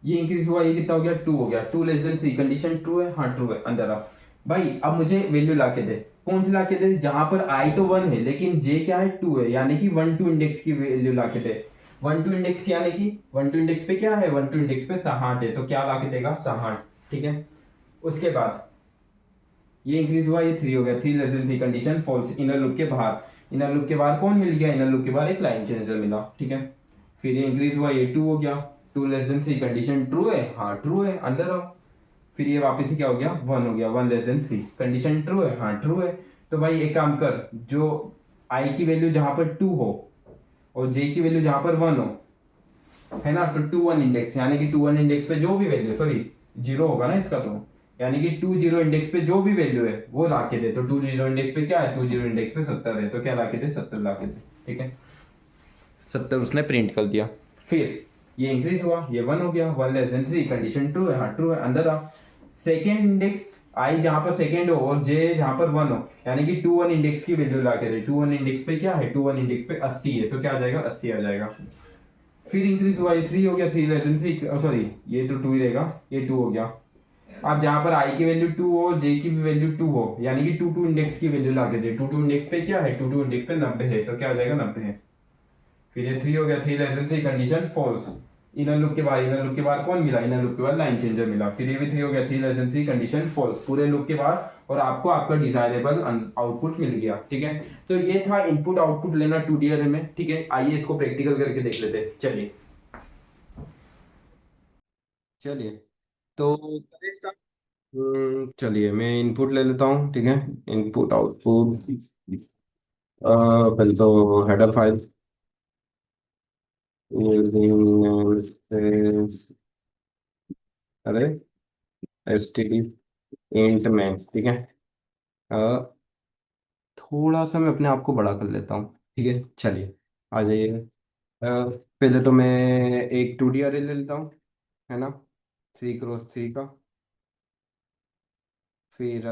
ये इंक्रीज हुआ, ये कितना हो गया 2 हो गया, 2 लेस देन 3 कंडीशन ट्रू है, हाँ ट्रू है, अंदर आ। भाई अब मुझे वैल्यू ला के दे, कौन सी ला के दे, जहां पर आई तो 1 है लेकिन जे क्या है 2 है, यानी कि 1 2 इंडेक्स की वैल्यू ला के दे। 1 2 इंडेक्स यानी कि 1 2 इंडेक्स पे क्या है, 1 2 इंडेक्स पे 60 है, तो क्या ला के देगा 60, ठीक है। उसके बाद ये इंक्रीज हुआ, ये 3 हो गया, 3 less than 3 condition false inner loop के बाहर। इनर लूप के बाहर कौन मिल गया, इनर लूप के बाहर एक लाइन चेंजर मिला, ठीक है। फिर ये इंक्रीज हुआ, ये 2 हो गया, 2 लेस देन 3 कंडीशन ट्रू है, हाँ ट्रू है, अंदर आओ। फिर ये वापस से क्या हो गया 1 हो गया, 1 लेस देन 3 कंडीशन ट्रू है, हाँ ट्रू है। तो भाई एक काम कर, जो आई की वैल्यू जहां पर 2 हो और जे की वैल्यू जहां पर 1 हो, है ना, तो 2 1 इंडेक्स, यानी कि 2 1 इंडेक्स पे जो भी वैल्यू, सॉरी 0 होगा ना इसका, तो यानी कि 20 इंडेक्स पे जो भी वैल्यू है वो ला के दे। तो 20 इंडेक्स पे क्या है, 20 इंडेक्स पे 70 है, तो क्या ला के दे, 70 ला के दे। ठीक है, 70 उसने प्रिंट कर दिया। फिर ये इंक्रीज हुआ, ये 1 हो गया, 1 लेस देन 3, कंडीशन ट्रू है, हाँ ट्रू है, अंदर आ। सेकेंड इंडेक्स आई जहां पर सेकेंड हो और जे जहां पर 1 हो, यानी कि 2 1 इंडेक्स की वैल्यू ला के दे। 2 1 इंडेक्स पे क्या है, 2 1 इंडेक्स पे 80 है, तो क्या आ जाएगा, 80 आ जाएगा। फिर इंक्रीज हुआ, ये 3 हो गया, 3 लेस देन 3, सॉरी ये तो 2 ही रहेगा, ये 2 हो गया। अब जहां पर आई की वैल्यू 2 हो, जे की भी वैल्यू 2 हो, यानी कि 2 2 इंडेक्स की वैल्यू ला के दे। 2 2 इंडेक्स पे क्या है, 2 2 इंडेक्स पे 90 है, तो क्या आ जाएगा, 90 है। फिर ये 3 हो गया, 3 less than 3, condition false. Inner loop के बाद कौन मिला, इनर लूप के बाद लाइन चेंजर मिला। फिर ये भी 3 हो गया, 3 लेस देन 3, कंडीशन फॉल्स, पूरे लूप के बाद, और आपको आपका डिजायरेबल आउटपुट मिल गया। ठीक है, तो ये था इनपुट आउटपुट लेना 2D अरे में। ठीक है, आइए इसको प्रैक्टिकल करके देख लेते हैं। चलिए चलिए तो करें start? चलिए मैं इनपुट ले लेता हूँ। ठीक है, इनपुट आउटपुट, पहले तो हेडर फाइल अरे एस टी डी इंट में। ठीक है, अ, थोड़ा सा मैं अपने आप को बड़ा कर लेता हूँ। ठीक है, चलिए आ जाइए। पहले तो मैं एक 2D अरे ले लेता हूँ, है ना, 3 क्रॉस 3 का। फिर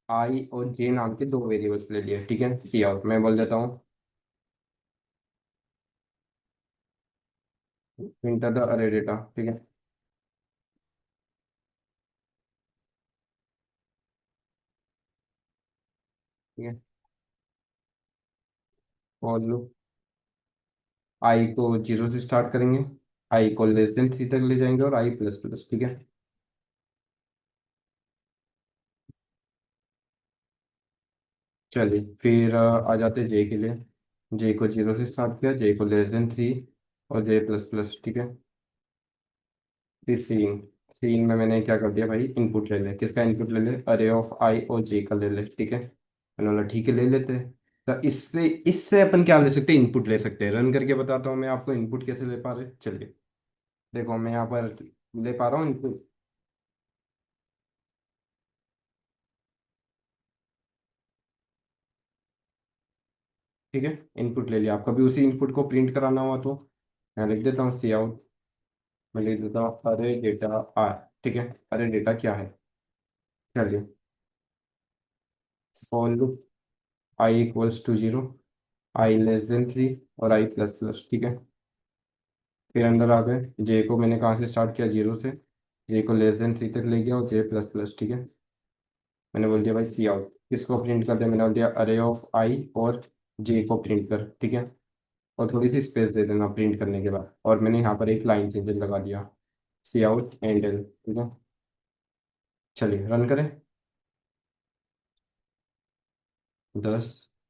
आई और जे नाम के दो वेरिएबल्स ले लिए। ठीक है, सी आउट मैं बोल देता हूँ, इंटर द अरे डेटा। ठीक है, ठीक है, और लो आई को 0 से स्टार्ट करेंगे, आई को लेस देन 3 तक ले जाएंगे, और आई प्लस प्लस। ठीक है, चलिए फिर आ जाते जे के लिए। जे को 0 से स्टार्ट किया, जे को लेस देन 3, और जे प्लस प्लस। ठीक है, फिर सीन, सीन में मैंने क्या कर दिया भाई, इनपुट ले ले। किसका इनपुट ले ले, अरे ऑफ आई और जे का ले ले। ठीक है, मैंने बोला ठीक है ले लेते हैं। तो इससे इससे अपन क्या ले सकते हैं, इनपुट ले सकते हैं। रन करके बताता हूँ मैं आपको इनपुट कैसे ले पा रहे। चलिए देखो मैं यहाँ पर ले पा रहा हूँ इनपुट। ठीक है, इनपुट ले लिया। आप कभी उसी इनपुट को प्रिंट कराना हुआ तो मैं लिख देता हूँ सी आउट, मैं लिख देता हूँ अरे डेटा आर। ठीक है, अरे डेटा क्या है, चलिए for loop i equals to 0, i less than 3, और आई प्लस प्लस। ठीक है, फिर अंदर आ गए, जे को मैंने कहाँ से स्टार्ट किया, 0 से, जे को लेस देन 3 तक ले गया, और जे प्लस प्लस। ठीक है, मैंने बोल दिया भाई सी आउट, किसको प्रिंट कर दिया, मैंने बोल दिया अरे ऑफ आई और जे को प्रिंट कर। ठीक है, और थोड़ी सी स्पेस दे देना प्रिंट करने के बाद, और मैंने यहाँ पर एक लाइन चेंजर लगा दिया, सी आउट एंड एल। ठीक है, चलिए रन करें। 10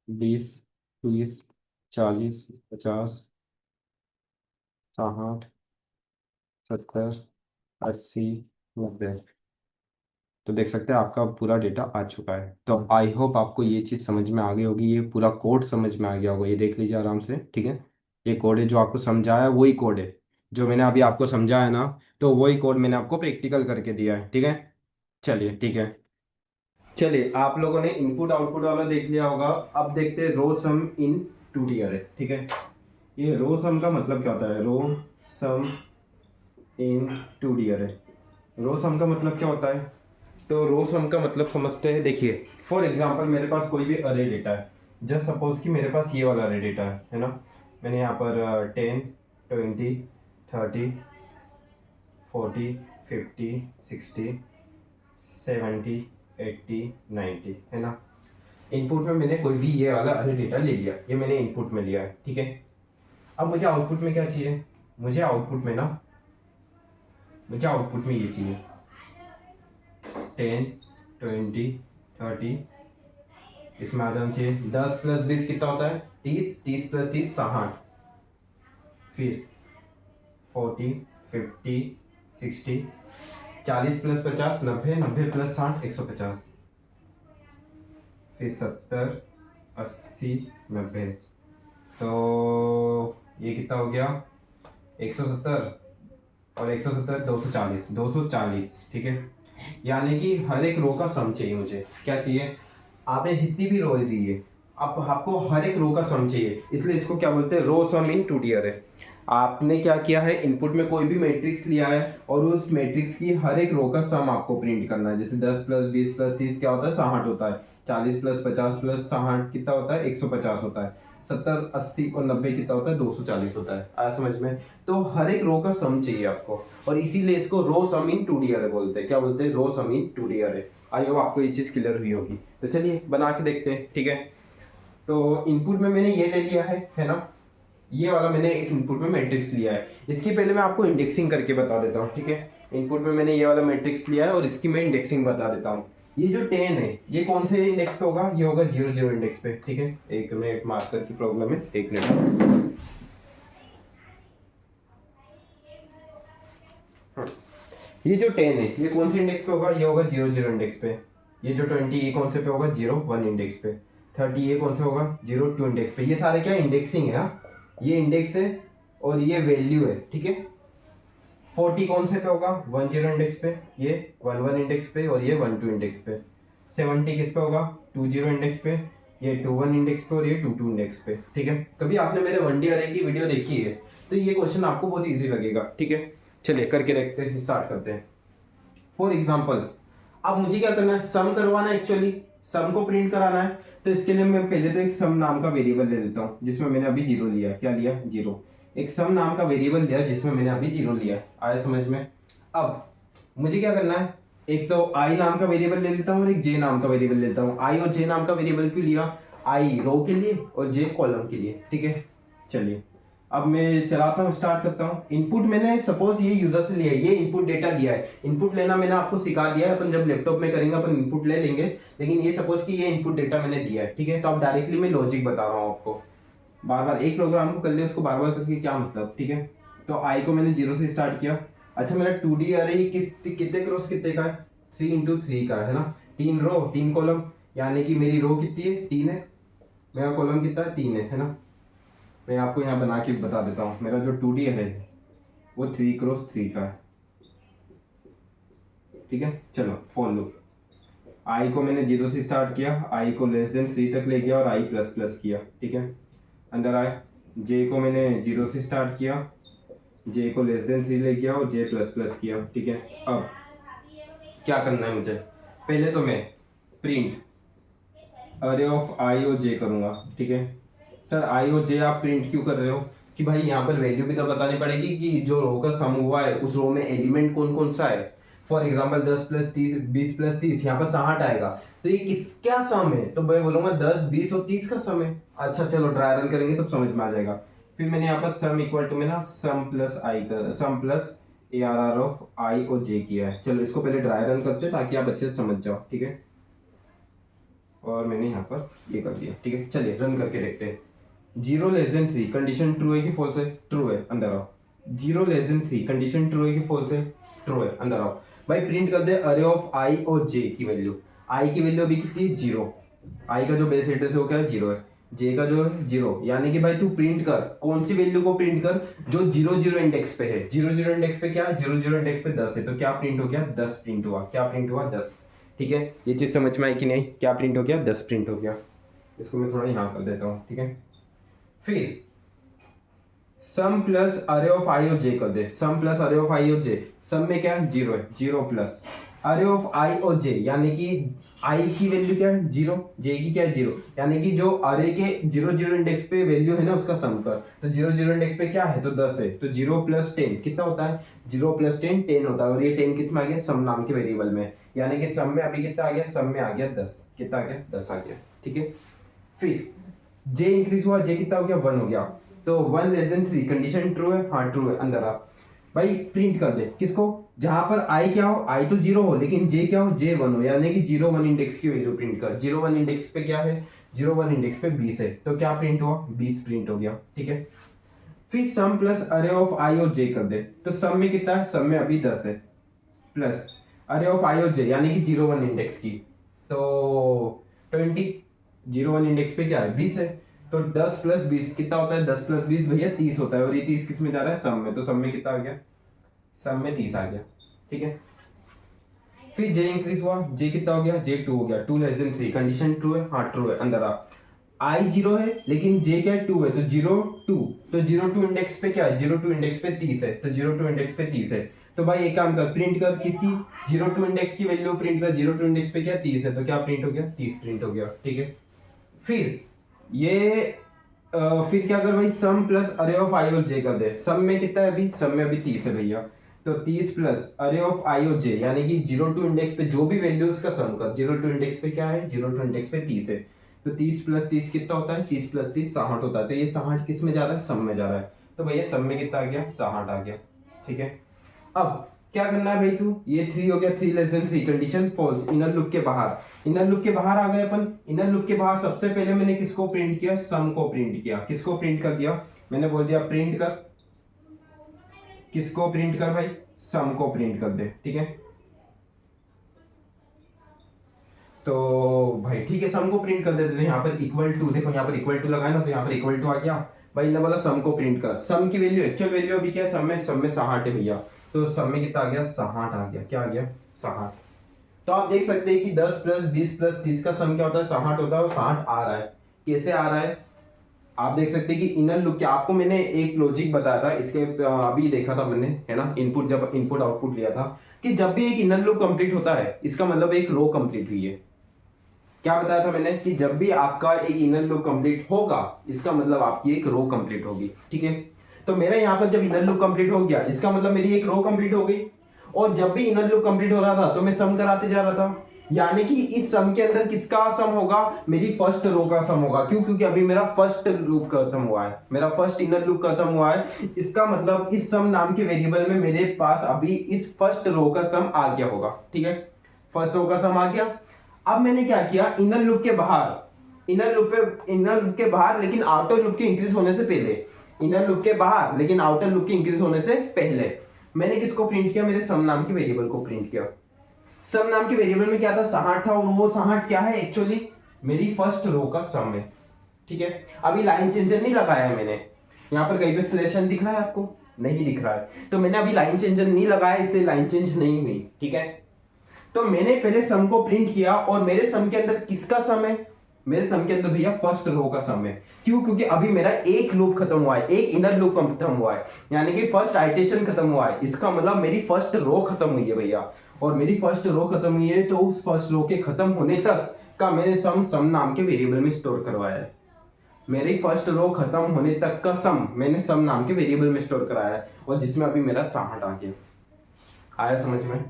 20 30 40 50 60 70 80 90। तो देख सकते हैं आपका पूरा डेटा आ चुका है। तो आई होप आपको ये चीज़ समझ में आ गई होगी, ये पूरा कोड समझ में आ गया होगा। ये देख लीजिए आराम से। ठीक है, ये कोड है जो आपको समझाया है, वही कोड है जो मैंने अभी आपको समझाया ना, तो वही कोड मैंने आपको प्रैक्टिकल करके दिया है। ठीक है, चलिए ठीक है। चलिए आप लोगों ने इनपुट आउटपुट वाला देख लिया होगा। अब देखते हैं रो सम इन 2D अरे। ठीक है, ये रो सम का मतलब क्या होता है, रो सम इन 2D अरे। रो सम का मतलब क्या होता है, तो रो सम का मतलब समझते हैं। देखिए फॉर एग्जांपल मेरे पास कोई भी अरे डेटा है, जस्ट सपोज कि मेरे पास ये वाला अरे डेटा है ना। मैंने यहाँ पर 10 20 30 40 50 60 70 80 90 है ना। इनपुट में मैंने कोई भी ये वाला अरे डेटा ले लिया, ये मैंने इनपुट में लिया है। ठीक है, अब मुझे आउटपुट में क्या चाहिए, मुझे आउटपुट में ना, मुझे आउटपुट में ये चाहिए 10 20 30, इसमें आ जाना चाहिए 10 + 20 कितना होता है, 30, 30 + 30 60, फिर 40 50 60, 40 + 50 90, 90 + 60 150, फिर 70 80 90। तो ये कितना हो गया, 170, और 170 240, 240। ठीक है, यानी कि हर एक रो का सम चाहिए मुझे। क्या चाहिए? आपने जितनी भी रो दी है, अब आपको हर एक रो का सम चाहिए, इसलिए इसको क्या बोलते हैं, रो सम इन 2D अरे। आपने क्या किया है, इनपुट में कोई भी मैट्रिक्स लिया है और उस मैट्रिक्स की हर एक रो का सम आपको प्रिंट करना है। जैसे 10 प्लस 20 प्लस 30 क्या होता है, 60 होता है। 40 प्लस 50 प्लस 60 कितना होता है, 150 होता है। 70 80 और 90 कितना होता है, 240 होता है। आया समझ में? तो हर एक रो का सम चाहिए आपको, और इसीलिए इसको रो सम इन 2D अरे बोलते हैं। क्या बोलते हैं? रो सम इन 2D अरे। आई होप आपको ये चीज़ क्लियर हुई होगी। तो चलिए बना के देखते हैं, ठीक है। तो इनपुट में मैंने ये ले लिया है ना, ये वाला मैंने एक इनपुट में मैट्रिक्स लिया है। इसकी पहले मैं आपको इंडेक्सिंग करके बता देता हूँ, ठीक है। इनपुट में मैंने ये वाला मैट्रिक्स लिया है और इसकी मैं इंडेक्सिंग बता देता हूँ। ये जो 10 है ये कौन से इंडेक्स पे होगा, ये होगा 0 0 इंडेक्स पे, ठीक है। एक मिनट, मार्कर की प्रॉब्लम है, एक मिनट। हाँ। ये जो 10 है ये कौन से इंडेक्स पे होगा, ये होगा 0 0 इंडेक्स पे। ये जो 20 ये कौन से पे होगा, 0 1 इंडेक्स पे। 30 ये कौन से होगा, 0 2 इंडेक्स पे। ये सारे क्या इंडेक्सिंग है, ये इंडेक्स है और ये वैल्यू है, ठीक है। 40 कौन से पे होगा, 1 0 इंडेक्स पे, ये 1 1 इंडेक्स पे और ये 1 2 इंडेक्स पे। 70 किस पे होगा, 2 0 इंडेक्स पे, ये 2 1 इंडेक्स पे और ये 2 2 इंडेक्स पे, ठीक है। कभी आपने मेरे 1D अरे की वीडियो देखी है तो ये क्वेश्चन आपको बहुत इजी लगेगा, ठीक है। चलिए करके देखते हैं, स्टार्ट करते हैं। फॉर एग्जाम्पल, अब मुझे क्या करना है, सम करवाना है, एक्चुअली सम को प्रिंट कराना है। तो इसके लिए मैं पहले तो एक सम नाम का वेरिएबल ले लेता हूँ जिसमें मैंने अभी 0 लिया। क्या लिया, 0। एक सम नाम का वेरिएबल लिया जिसमें मैंने अभी 0 लिया। आया समझ में? अब मुझे क्या करना है, एक तो आई नाम का वेरिएबल ले लेता हूँ और एक जे नाम का वेरिएबल लेता हूँ। आई और जे नाम का वेरिएबल क्यों लिया, आई रो के लिए और जे कॉलम के लिए, ठीक है। चलिए अब मैं चलाता हूँ, स्टार्ट करता हूँ। इनपुट मैंने सपोज ये यूजर से लिया है, ये इनपुट डेटा दिया है। इनपुट लेना मैंने आपको सिखा दिया है, अपन जब लैपटॉप में करेंगे अपन इनपुट ले लेंगे। लेकिन ये सपोज कि ये इनपुट डेटा मैंने दिया है, ठीक है। तो अब डायरेक्टली मैं लॉजिक बता रहा हूँ आपको। बार बार एक प्रोग्राम को कर लिया, उसको बार बार करके क्या मतलब, ठीक है। तो आई को मैंने 0 से स्टार्ट किया। अच्छा मेरा 2D अरे कितने क्रॉस कितने का है, 3 इंटू 3 का है ना। 3 रो 3 कॉलम, यानी कि मेरी रो कितनी है, 3 है। मेरा कॉलम कितना है, 3 है ना। मैं आपको यहाँ बना के बता देता हूँ। मेरा जो 2D है वो 3 क्रॉस 3 का है, ठीक है। चलो फॉर लूप, आई को मैंने 0 से स्टार्ट किया, आई को लेस देन 3 तक ले गया और आई प्लस प्लस किया, ठीक है। अंदर आए, जे को मैंने 0 से स्टार्ट किया, जे को लेस देन 3 ले गया और जे प्लस प्लस किया, ठीक है। अब क्या करना है मुझे, पहले तो मैं प्रिंट अरे ऑफ आई और जे करूँगा, ठीक है। सर आई और जे आप प्रिंट क्यों कर रहे हो, कि भाई यहाँ पर वैल्यू भी तो बतानी पड़ेगी कि जो रो का सम हुआ है उस रो में एलिमेंट कौन कौन सा है। फॉर एग्जांपल 10 प्लस 30 20 प्लस 30, यहाँ पर 60 आएगा। तो ये किसका सम है, तो मैं बोलूंगा 10 20 और 30 का सम है। अच्छा चलो ड्राई रन करेंगे तब समझ में आ जाएगा। फिर मैंने यहाँ पर सम इक्वल टू में ना सम प्लस आई कर sum plus A R R of I और जे किया है। चलो इसको पहले ड्राई रन करते हैं ताकि आप अच्छे से समझ जाओ, ठीक है। और मैंने यहाँ पर ये कर दिया, ठीक है। चलिए रन करके देखते हैं। 0 लेस देन 3 कंडीशन ट्रू है कि फॉल्स है, ट्रू है, अंदर आओ। 0 लेस देन 3 कंडीशन ट्रू है कि फॉल्स है, ट्रू है, अंदर आओ। भाई प्रिंट कर दे अरे ऑफ आई और जे की वैल्यू। आई की वैल्यू अभी कितनी है, 0। आई का जो बेस एड्रेस है वो क्या है, 0 है। जे का जो है 0, यानी कि भाई तू प्रिंट कर, कौन सी वैल्यू को प्रिंट कर, जो 0 0 इंडेक्स पे है। 0 0 इंडेक्स पे क्या है, 0 0 इंडेक्स पे 10 है, तो क्या प्रिंट हो गया, 10 प्रिंट हुआ। क्या प्रिंट हुआ, 10, ठीक है। ये चीज समझ में आई कि नहीं, क्या प्रिंट हो गया, 10 प्रिंट हो गया। इसको मैं थोड़ा यहाँ कर देता हूँ, ठीक है। फिर सम प्लस अरे ऑफ आई और जे कर दे। सम प्लस अरे ऑफ आई और जे, सम में क्या है, 0 है, 0 प्लस अरे ऑफ आई और जे, यानी कि आई की वैल्यू क्या है, 0, जे की क्या है, 0, यानी कि जो अरे के 0 0 इंडेक्स पे वैल्यू है ना उसका सम कर। तो 0 0 इंडेक्स पे क्या है, तो 10 है, तो 0 प्लस 10 कितना होता है, 0 प्लस 10 10 होता है। और ये 10 किस में आ गया, सम नाम के वेरिएबल में, यानी कि सम में अभी कितना आ गया, सम में आ गया 10, कितना आ गया, 10 आ गया, ठीक है। फिर जे इंक्रीज हुआ, जे कितना हो गया, 1 हो गया। तो 1 लेस देन 3 कंडीशन ट्रू है, हाँ ट्रू है, अंदर आ। भाई प्रिंट कर दे किसको, जहां पर आई क्या हो, आई तो 0 हो लेकिन जे क्या हो, जे 1 हो, यानी कि 0 1 इंडेक्स की वैल्यू प्रिंट कर। 0 1 इंडेक्स पे क्या है, 0 1 इंडेक्स पे 20 है, तो क्या प्रिंट हुआ, 20 प्रिंट हो गया, ठीक है। फिर सम प्लस अरे ऑफ आई और जे कर दे। तो सम में कितना है, सम में अभी 10 है, प्लस अरे ऑफ आई और जे यानी कि 0 1 इंडेक्स की, तो 20। 0 1 इंडेक्स पे क्या है, 20 है, तो 10 प्लस 20 कितना होता है, 10 प्लस 20 भैया 30 होता है। और ये 30 किस में जा रहा है, सम में, तो सम में कितना आ गया, सम में 30 आ गया, ठीक है। फिर जे इंक्रीज हुआ, जे कितना हो गया, जे 2 हो गया, 2 लेस देन 3, कंडीशन ट्रू है, हाँ ट्रू है, अंदर आ। आई 0 है लेकिन जे क्या है 2 है, तो 0 2, तो 0 2 इंडेक्स पे क्या है, 0 2 इंडेक्स पे 30 है, तो 0 2 इंडेक्स पे 30 है। तो भाई एक काम कर, प्रिंट कर किसकी, 0 2 इंडेक्स की वैल्यू प्रिंट कर, 0 2 इंडेक्स पे क्या 30 है, तो क्या प्रिंट हो गया, 30 प्रिंट हो गया, ठीक है। फिर ये फिर क्या कर भाई, सम प्लस अरे ऑफ आई और जे कर दे। सम में कितना है अभी, सम में अभी 30 है भैया, तो 30 प्लस अरे ऑफ आई और जे, यानी कि 0 2 इंडेक्स पे जो भी वैल्यू उसका सम कर। 0 2 इंडेक्स पे क्या है, 0 2 इंडेक्स पे 30 है, तो 30 प्लस 30 कितना होता है, 30 प्लस 30 60 होता है। तो ये 60 किस में जा रहा है, सम में जा रहा है, तो भैया सम में कितना आ गया, 60 आ गया, ठीक है। अब क्या करना है भाई, तू ये 3 हो गया, 3 less than 3, condition false, inner loop के बाहर। इनर लूप के बाहर आ गए अपन। इनर लूप के बाहर सबसे पहले मैंने किसको प्रिंट किया, सम को प्रिंट किया। किसको प्रिंट कर दिया, मैंने बोल दिया प्रिंट कर, किसको प्रिंट कर भाई, सम को प्रिंट कर दे, ठीक है। तो भाई ठीक है, सम को प्रिंट कर देते, तो यहाँ पर इक्वल टू, देखो यहाँ पर इक्वल टू लगाया ना, तो यहाँ पर इक्वल टू आ गया भाई। इन्हें बोला सम को प्रिंट कर, सम की वैल्यू एक्चुअल वैल्यू अभी क्या है, सम में 60 है भैया, तो सम में कितना आ गया, 60 आ गया, क्या आ गया, 60। तो आप देख सकते हैं कि 10 प्लस 20 प्लस 30 का सम क्या होता है, 60 होता है, और 60 आ रहा है। कैसे आ रहा है, आप देख सकते हैं कि इनर लूप के, आपको मैंने एक लॉजिक बताया था इसके, अभी देखा था मैंने, है ना, इनपुट जब इनपुट आउटपुट लिया था, कि जब भी एक इनर लूप कंप्लीट होता है इसका मतलब एक रो कंप्लीट हुई है। क्या बताया था मैंने, कि जब भी आपका एक इनर लूप कंप्लीट होगा इसका मतलब आपकी एक रो कंप्लीट होगी, ठीक है। तो मेरा यहाँ पर जब इनर लूप कंप्लीट हो गया इसका मतलब मेरी एक रो कंप्लीट हो गई, और जब भी इनर लूप कंप्लीट हो रहा था तो मैं सम कराते जा रहा था, यानी कि इस सम के अंदर किसका सम होगा, मेरी फर्स्ट रो का सम होगा। क्यों, क्योंकि अभी मेरा फर्स्ट लूप खत्म हुआ है, मेरा फर्स्ट इनर लूप खत्म हुआ है, इसका मतलब इस सम नाम के वेरिएबल में मेरे पास अभी इस फर्स्ट रो का सम आ गया होगा, ठीक है। फर्स्ट रो का सम आ गया। अब मैंने क्या किया, इनर लूप के बाहर, इनर लूप के बाहर लेकिन आउटर लूप के इंक्रीज होने से पहले, इनर लूप के बाहर लेकिन आउटर लूप के इंक्रीज होने से पहले मैंने किसको प्रिंट किया, मेरे सम नाम के वेरिएबल को प्रिंट किया। सम नाम के वेरिएबल में क्या था, 60 था, और वो 60 क्या है, एक्चुअली मेरी फर्स्ट रो का सम है, ठीक है। अभी लाइन चेंजर नहीं लगाया है मैंने, यहाँ पर कहीं पे सिलेक्शन दिख रहा है आपको, नहीं दिख रहा है, तो मैंने अभी लाइन चेंजर नहीं लगाया, इसलिए लाइन चेंज नहीं हुई, ठीक है। तो मैंने पहले सम को प्रिंट किया, और मेरे सम के अंदर किसका सम है, मेरे सम के अंदर भैया फर्स्ट रो का सम है। क्यों, क्योंकि अभी मेरा एक लूप खत्म हुआ है, एक इनर लूप खत्म हुआ है, यानी कि फर्स्ट आइटेशन खत्म हुआ है, इसका मतलब मेरी फर्स्ट रो खत्म हुई है भैया, और मेरी फर्स्ट रो खत्म हुई है, तो उस फर्स्ट रो के खत्म होने तक का मैंने सम नाम के वेरिएबल में स्टोर करवाया है। मेरी फर्स्ट रो खत्म होने तक का सम मैंने सम नाम के वेरिएबल में स्टोर कराया है, और जिसमें अभी मेरा 60 आ गया। आया समझ में।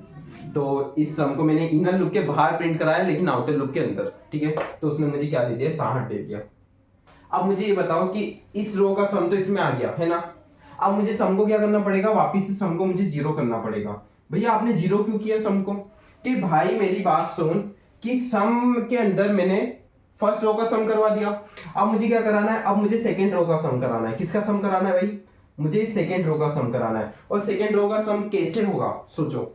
तो इस सम को मैंने इनर लूप के बाहर प्रिंट कराया लेकिन आउटर लूप के अंदर, ठीक है। तो उसने मुझे क्या दे दिया, 60 दे दिया। अब मुझे ये बताओ कि इस रो का सम तो इसमें आ गया है ना, अब मुझे सम को क्या करना पड़ेगा, वापिस से सम को मुझे 0 करना पड़ेगा। भैया आपने 0 क्यों किया सम को, कि भाई मेरी बात सुन, कि सम के अंदर मैंने फर्स्ट रो का सम करवा दिया, अब मुझे क्या कराना है, अब मुझे सेकेंड रो का सम कराना है। किसका सम कराना है भाई, मुझे सेकेंड रो का सम कराना है। और सेकेंड रो का सम कैसे होगा, सोचो,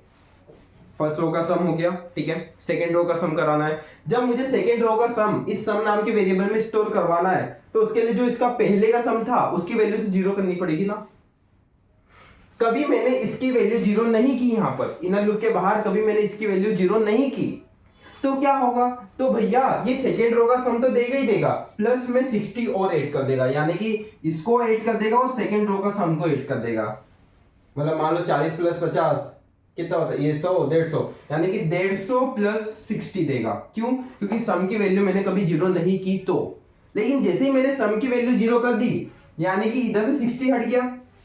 फर्स्ट रो का सम हो गया, ठीक है, सेकेंड रो का सम कराना है। जब मुझे सेकेंड रो का सम इस सम नाम के वेरिएबल में स्टोर करवाना है, तो उसके लिए जो इसका पहले का सम था उसकी वैल्यू तो 0 करनी पड़ेगी ना। कभी मैंने इसकी वैल्यू 0 नहीं की, यहां पर इनर लूप के बाहर कभी मैंने इसकी वैल्यू 0 नहीं की, तो क्या होगा, तो भैया ये सेकेंड रो का सम तो देगा ही देगा, प्लस में 60 और ऐड कर देगा, यानी कि इसको ऐड कर देगा और सेकेंड रो का सम को ऐड कर देगा। मतलब मान लो 40 प्लस 50 कितना होता है, ये 100 150, यानी कि 150 प्लस 60 देगा। क्यों, क्योंकि सम की वैल्यू मैंने कभी 0 नहीं की, तो लेकिन जैसे ही मैंने सम की वैल्यू 0 कर दी, यानी कि इधर से 60 हट गया,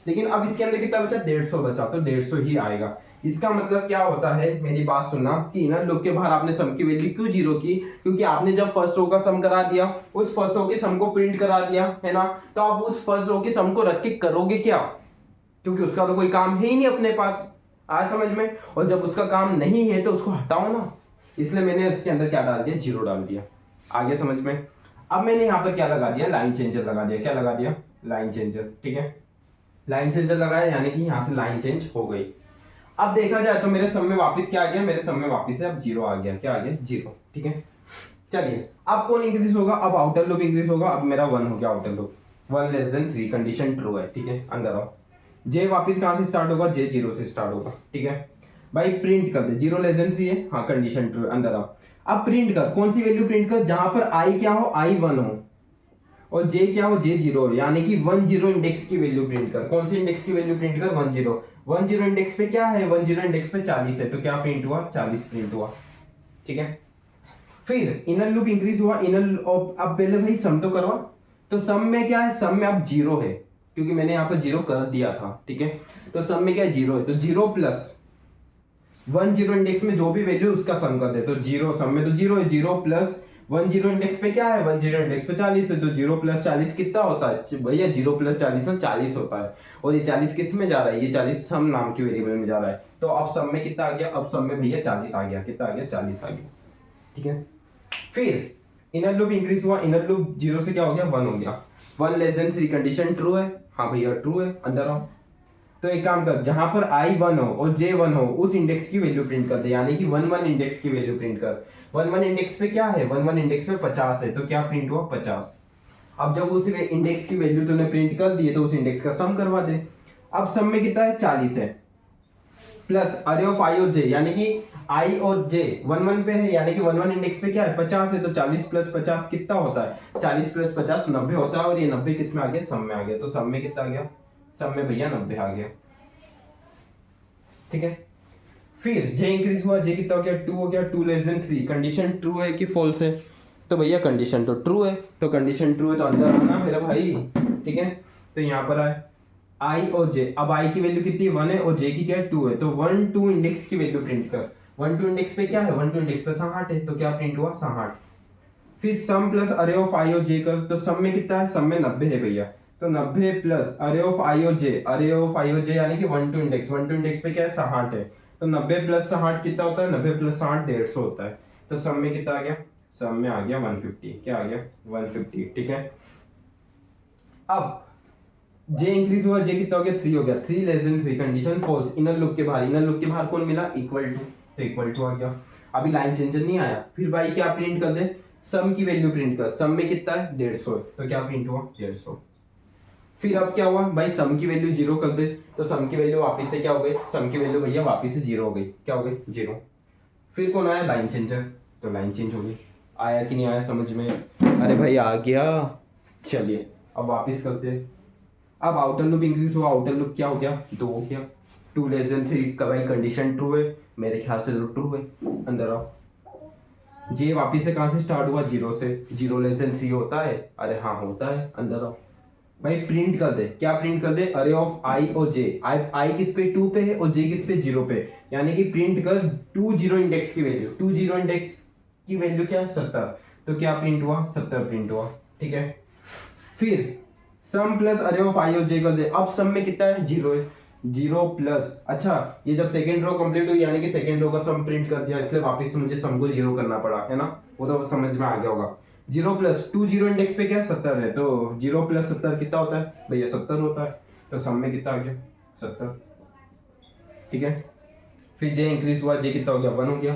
लेकिन अब इसके अंदर कितना बचा, 150 बचा, तो 150 ही आएगा। इसका मतलब क्या होता है, मेरी बात सुनना, कि इनर लूप के बाहर आपने सम की वैल्यू क्यों 0 की, क्योंकि आपने जब फर्स्ट रो का सम करा दिया, उस फर्स्ट रो के सम को प्रिंट करा दिया, है ना, तो आप उस फर्स्ट रो के सम को रख के करोगे क्या, क्योंकि उसका तो कोई काम है ही नहीं अपने पास। आज समझ में। और जब उसका काम नहीं है तो उसको हटाओ ना, इसलिए मैंने उसके अंदर क्या डाल दिया, 0 डाल दिया। आगे समझ में। अब मैंने यहाँ पर क्या लगा दिया, लाइन चेंजर लगा दिया। क्या लगा दिया, लाइन चेंजर, ठीक है, लाइन चेंजर लगाया, यानी कि यहाँ से लाइन चेंज हो गई। अब देखा जाए तो मेरे सम में वापस क्या आ गया, मेरे सम में वापस से अब 0 आ गया। क्या आ गया, 0, ठीक है। चलिए अब कौन इंक्रीज होगा, अब आउटर लूप इंक्रीज होगा। अब मेरा 1 हो गया outer loop, 1 less than 3, condition true है, ठीक है। अंदर आओ, जे वापस कहां से स्टार्ट होगा, जे 0 से स्टार्ट होगा, ठीक है। भाई प्रिंट कर दे, 0 <3 है, हाँ कंडीशन ट्रू, अंदर आओ। अब प्रिंट कर, कौन सी वैल्यू प्रिंट कर, जहां पर आई क्या हो, आई 1 हो और जे क्या हो, जे 0 हो, यानी कि 10 इंडेक्स की वैल्यू प्रिंट कर। कौन सी इंडेक्स की वैल्यू प्रिंट कर, 10 इंडेक्स पे क्या है, 10 इंडेक्स पे 40 है, तो क्या प्रिंट हुआ, 40 प्रिंट हुआ। ठीक है, फिर इनर लूप इंक्रीज हुआ, अब पहले भाई सम तो करवा। तो सम में क्या है, सम में अब 0 है, क्योंकि मैंने यहाँ पर 0 कर दिया था। ठीक है, तो सम में क्या है, 0 है, तो 0 प्लस 10 इंडेक्स में जो भी वैल्यू उसका सम कर दे, तो 0 सम में तो 0 है, 0 प्लस 10 इंडेक्स पे क्या है, 10 इंडेक्स पे 40 है, तो 0 प्लस 40 कितना होता है भैया, 0 प्लस 40 में 40 होता है। और ये 40 किस में जा रहा है, ये 40 सम नाम की वेरिएबल में जा रहा है। तो अब सम में कितना आ गया, अब सम में भैया 40 आ गया, कितना आ गया, 40 आ गया। ठीक है, फिर इनर लूप इंक्रीज हुआ, इनर लूप 0 से क्या हो गया, 1 हो गया। 1 <3 कंडीशन ट्रू है, हाँ भैया ट्रू है, अंदर आओ। तो एक काम कर, जहां पर आई 1 हो और जे 1 हो उस इंडेक्स की वैल्यू प्रिंट कर दे, यानी कि 1 इंडेक्स की वैल्यू प्रिंट कर। 1 इंडेक्स पे क्या है, 1 इंडेक्स पे 50 है, तो क्या प्रिंट हुआ, 50। अब जब उस इंडेक्स की वैल्यू तूने प्रिंट कर दी है, तो उस इंडेक्स का सम करवा दे। अब सम में कितना है, 40 है, प्लस अरे ऑफ आई और जे, यानी कि आई और जे 1 पे है, यानी कि 1 इंडेक्स पे क्या है, 50 है, तो 40 प्लस 50 कितना होता है, 40 प्लस 50 90 होता है, और ये 90 किस में आ गया, सम में आ गया। तो सम में कितना आ गया, सम में भैया 90 आ गया। ठीक है, फिर जे इंक्रीज हुआ, जे कितना हो गया, 2 हो गया, 2 <3 कंडीशन ट्रू है कि फॉल्स है, तो भैया कंडीशन तो ट्रू है, तो कंडीशन ट्रू है तो अंदर आना मेरा भाई। ठीक है, तो यहाँ पर आए आई और जे, अब आई की वैल्यू कितनी 1 है और जे की क्या है 2 है, तो 1 2 इंडेक्स की वैल्यू प्रिंट कर। 1 2 इंडेक्स पे क्या है, 1 2 इंडेक्स पे 60 है, तो क्या प्रिंट हुआ, 60। फिर सम प्लस अरे ऑफ आई और जे कर, तो सम में कितना है, सम में 90 है भैया, तो 90 प्लस अरे ऑफ आई और जे, अरे ऑफ आई और जे यानी कि 1 2 इंडेक्स, 1 2 इंडेक्स पे क्या है, 60 है, तो 90 प्लस 60 कितना होता है, 90 प्लस 60 150 होता है। तो सम में कितना आ गया, सम में आ गया 150, क्या आ गया, 150। ठीक है, अब जे इंक्रीज हुआ, जे कितना हो गया, 3 हो गया, 3 <3 कंडीशन फॉल्स, इनर लूप के बाहर, इनर लूप के बाहर कौन मिला, इक्वल टू, तो इक्वल टू आ गया। अभी लाइन चेंजर नहीं आया, फिर भाई क्या प्रिंट कर दे, सम की वैल्यू प्रिंट कर। सम में कितना है, 150 है, तो क्या प्रिंट हुआ, 150। फिर अब क्या हुआ भाई, सम की वैल्यू 0 कर दे, तो सम की वैल्यू वापिस से क्या हो गई, सम की वैल्यू भैया वापिस से 0 हो गई, क्या हो गई, 0। फिर कौन आया, लाइन चेंजर, तो लाइन चेंज हो गई। आया कि नहीं आया समझ में, अरे भाई आ गया। चलिए अब वापिस करते हैं। अब आउटर लूप इंक्रीज हुआ, आउटर लूप क्या हो गया, 2 हो गया। 2 <3 का भाई कंडीशन ट्रू है, मेरे ख्याल से तो ट्रू है, अंदर आओ। जे वापिस से कहां से स्टार्ट हुआ, 0 से, 0 <3 होता है, अरे हाँ होता है, अंदर आओ। भाई प्रिंट कर दे, क्या प्रिंट कर दे, अरे ऑफ आई और जे, आई किस पे 2 पे है और जे किस पे 0 पे, यानी कि प्रिंट कर 20 इंडेक्स की वैल्यू, 20 इंडेक्स की वैल्यू क्या, 70, तो क्या प्रिंट हुआ, 70 प्रिंट हुआ। ठीक है, फिर सम प्लस अरे ऑफ आई और जे कर दे। अब सम में कितना है, 0 है, 0 प्लस, अच्छा ये जब सेकेंड रो कंप्लीट हुई, यानी कि सेकेंड रो का सम प्रिंट कर दिया, इसलिए वापस से मुझे सम को 0 करना पड़ा, है ना, वो तो समझ में आ गया होगा। 0 प्लस 20 इंडेक्स पे क्या है, 70 है, तो 0 प्लस 70 कितना होता है भैया, 70 होता है, तो सम में कितना आ गया, 70। ठीक है, फिर जे इंक्रीज हुआ, जे कितना हो गया, 1 हो गया।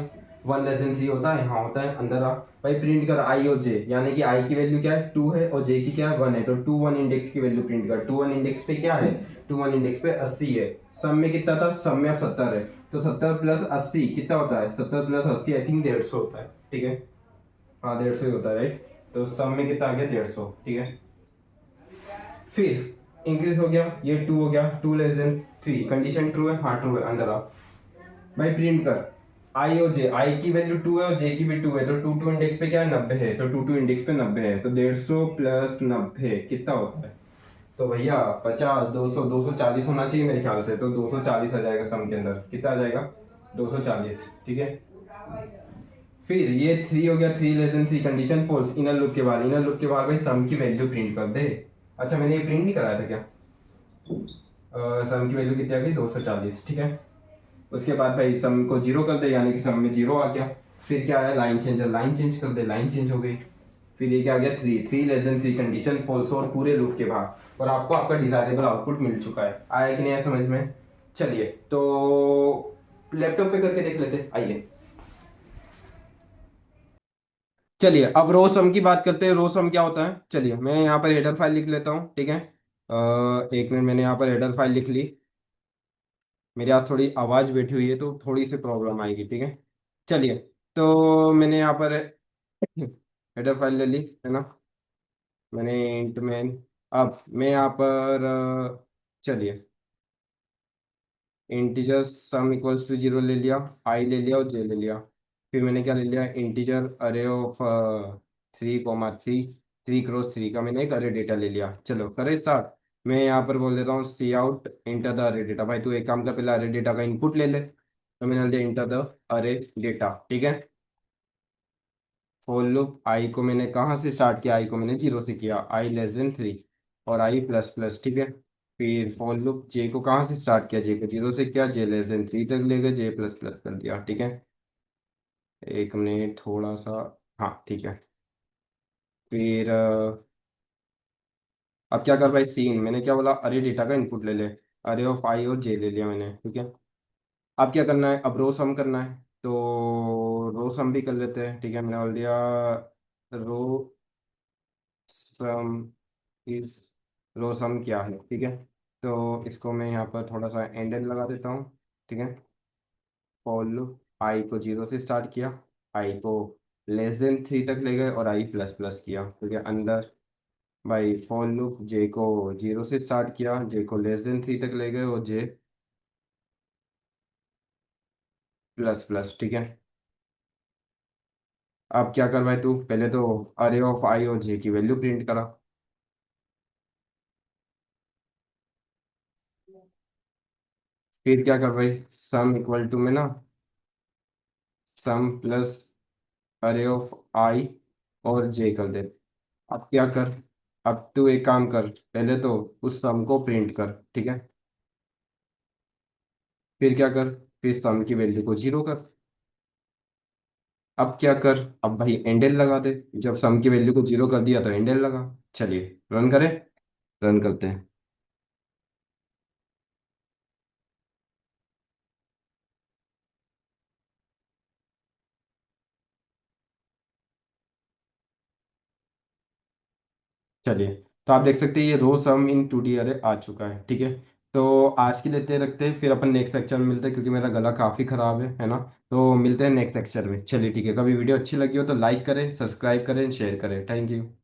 1 <3 होता है, हाँ होता है, अंदर आ। भाई प्रिंट कर आई और जे, यानी कि आई की वैल्यू क्या है, 2 है और जे की क्या है, 1 है, तो 2 1 इंडेक्स की वैल्यू प्रिंट कर। 2 1 इंडेक्स पे क्या है, 2 1 इंडेक्स पे 80 है, सम में कितना था, सम में अब 70 है, तो 70 प्लस 80 कितना होता है, 70 प्लस 80 आई थिंक 150 होता है। ठीक है, हाँ 150 ही होता है, राइट, तो सम में कितना आ गया, 150। ठीक है, फिर इंक्रीज हो गया, ये 2 हो गया, 2 <3 कंडीशन ट्रू है, हाँ ट्रू है, अंदर आ। भाई प्रिंट कर आई और जे, आई की वैल्यू 2 है और जे की भी 2 है, तो 2 2 इंडेक्स पे क्या है, 90 है, तो 2 2 इंडेक्स पे 90 है, तो 150 प्लस 90 कितना होता है, तो भैया 50 200 240 होना चाहिए मेरे ख्याल से, तो 240 आ जाएगा सम के अंदर, कितना आ जाएगा, 240। ठीक है, फिर ये 3 हो गया, 3 <3 कंडीशन फॉल्स, इनर लूप के बाद, इनर लूप के बाद भाई सम की वैल्यू प्रिंट कर दे। अच्छा मैंने ये प्रिंट नहीं कराया था क्या, सम की वैल्यू कितनी आ गई, 240। ठीक है, उसके बाद भाई सम को 0 कर दे, यानी कि सम में 0 आ गया। फिर क्या आया, लाइन चेंजर, लाइन चेंज कर दे, लाइन चेंज हो गई। फिर ये क्या आ गया, 3 <3 कंडीशन फॉल्स और पूरे लूप के बाहर, और आपको आपका डिजायरेबल आउटपुट मिल चुका है। आया कि नहीं आया समझ में। चलिए तो लैपटॉप पे करके देख लेते, आइए। चलिए अब रो सम की बात करते हैं, रो सम क्या होता है। चलिए मैं यहाँ पर हेडर फाइल लिख लेता हूँ, ठीक है, एक मिनट, मैंने यहाँ पर हेडर फाइल लिख ली। मेरी आज थोड़ी आवाज़ बैठी हुई है तो थोड़ी सी प्रॉब्लम आएगी, ठीक है। चलिए, तो मैंने यहाँ पर हेडर फाइल ले ली है ना, मैंने इंट में, अब मैं यहाँ पर चलिए, integer sum equals to zero ले लिया, आई ले लिया और जे ले लिया। फिर मैंने क्या ले लिया, इंटीजर अरे ऑफ 3 3 3 क्रॉस 3 का मैंने एक अरे डेटा ले लिया। चलो करें स्टार्ट। मैं यहाँ पर बोल देता हूँ सी आउट इंटर द अरे डेटा। भाई तू एक काम कर, पहले अरे डेटा का इनपुट ले ले, तो मैंने लिया इंटर द अरे डेटा, ठीक है। फॉर लूप आई को मैंने कहाँ से स्टार्ट किया, आई को मैंने जीरो से किया, आई लेस देन 3 और आई प्लस प्लस, ठीक है। फिर फॉर लूप जे को कहाँ से स्टार्ट किया, जे को जीरो से किया, जे लेस देन 3 तक ले गए, जे प्लस प्लस कर दिया, ठीक है। एक मिनट थोड़ा सा, हाँ ठीक है। फिर अब क्या कर भाई, सीन मैंने क्या बोला, अरे डेटा का इनपुट ले ले, अरे ऑफ आई और जे ले लिया मैंने, ठीक है। अब क्या करना है, अब रो सम करना है, तो रो सम भी कर लेते हैं, ठीक है। मैंने बोल दिया रो सम इस, रो सम क्या है, ठीक है। तो इसको मैं यहाँ पर थोड़ा सा एंडल लगा देता हूँ, ठीक है। फॉर लूप आई को जीरो से स्टार्ट किया, आई को लेस देन 3 तक ले गए और आई प्लस प्लस किया, ठीक है। अंदर भाई फॉर लूप जे को जीरो से स्टार्ट किया, जे को लेस देन 3 तक ले गए और जे प्लस प्लस, ठीक है। अब क्या कर भाई, तू पहले तो अरे ऑफ आई और जे की वैल्यू प्रिंट करा। फिर क्या कर भाई, सम इक्वल टू में ना, सम प्लस अरे ऑफ आई और जे कर दे। अब क्या कर, अब तू एक काम कर, पहले तो उस सम को प्रिंट कर, ठीक है। फिर क्या कर, फिर सम की वैल्यू को जीरो कर। अब क्या कर, अब भाई एंडल लगा दे, जब सम की वैल्यू को जीरो कर दिया तो एंडल लगा। चलिए रन करें, रन करते हैं। चलिए, तो आप देख सकते हैं ये रो सम इन 2D अरे आ चुका है, ठीक है। तो आज के लिए इतने रखते हैं, फिर अपन नेक्स्ट लेक्चर में मिलते हैं, क्योंकि मेरा गला काफ़ी ख़राब है ना। तो मिलते हैं नेक्स्ट लेक्चर में। चलिए ठीक है, कभी वीडियो अच्छी लगी हो तो लाइक करें, सब्सक्राइब करें, शेयर करें। Thank you.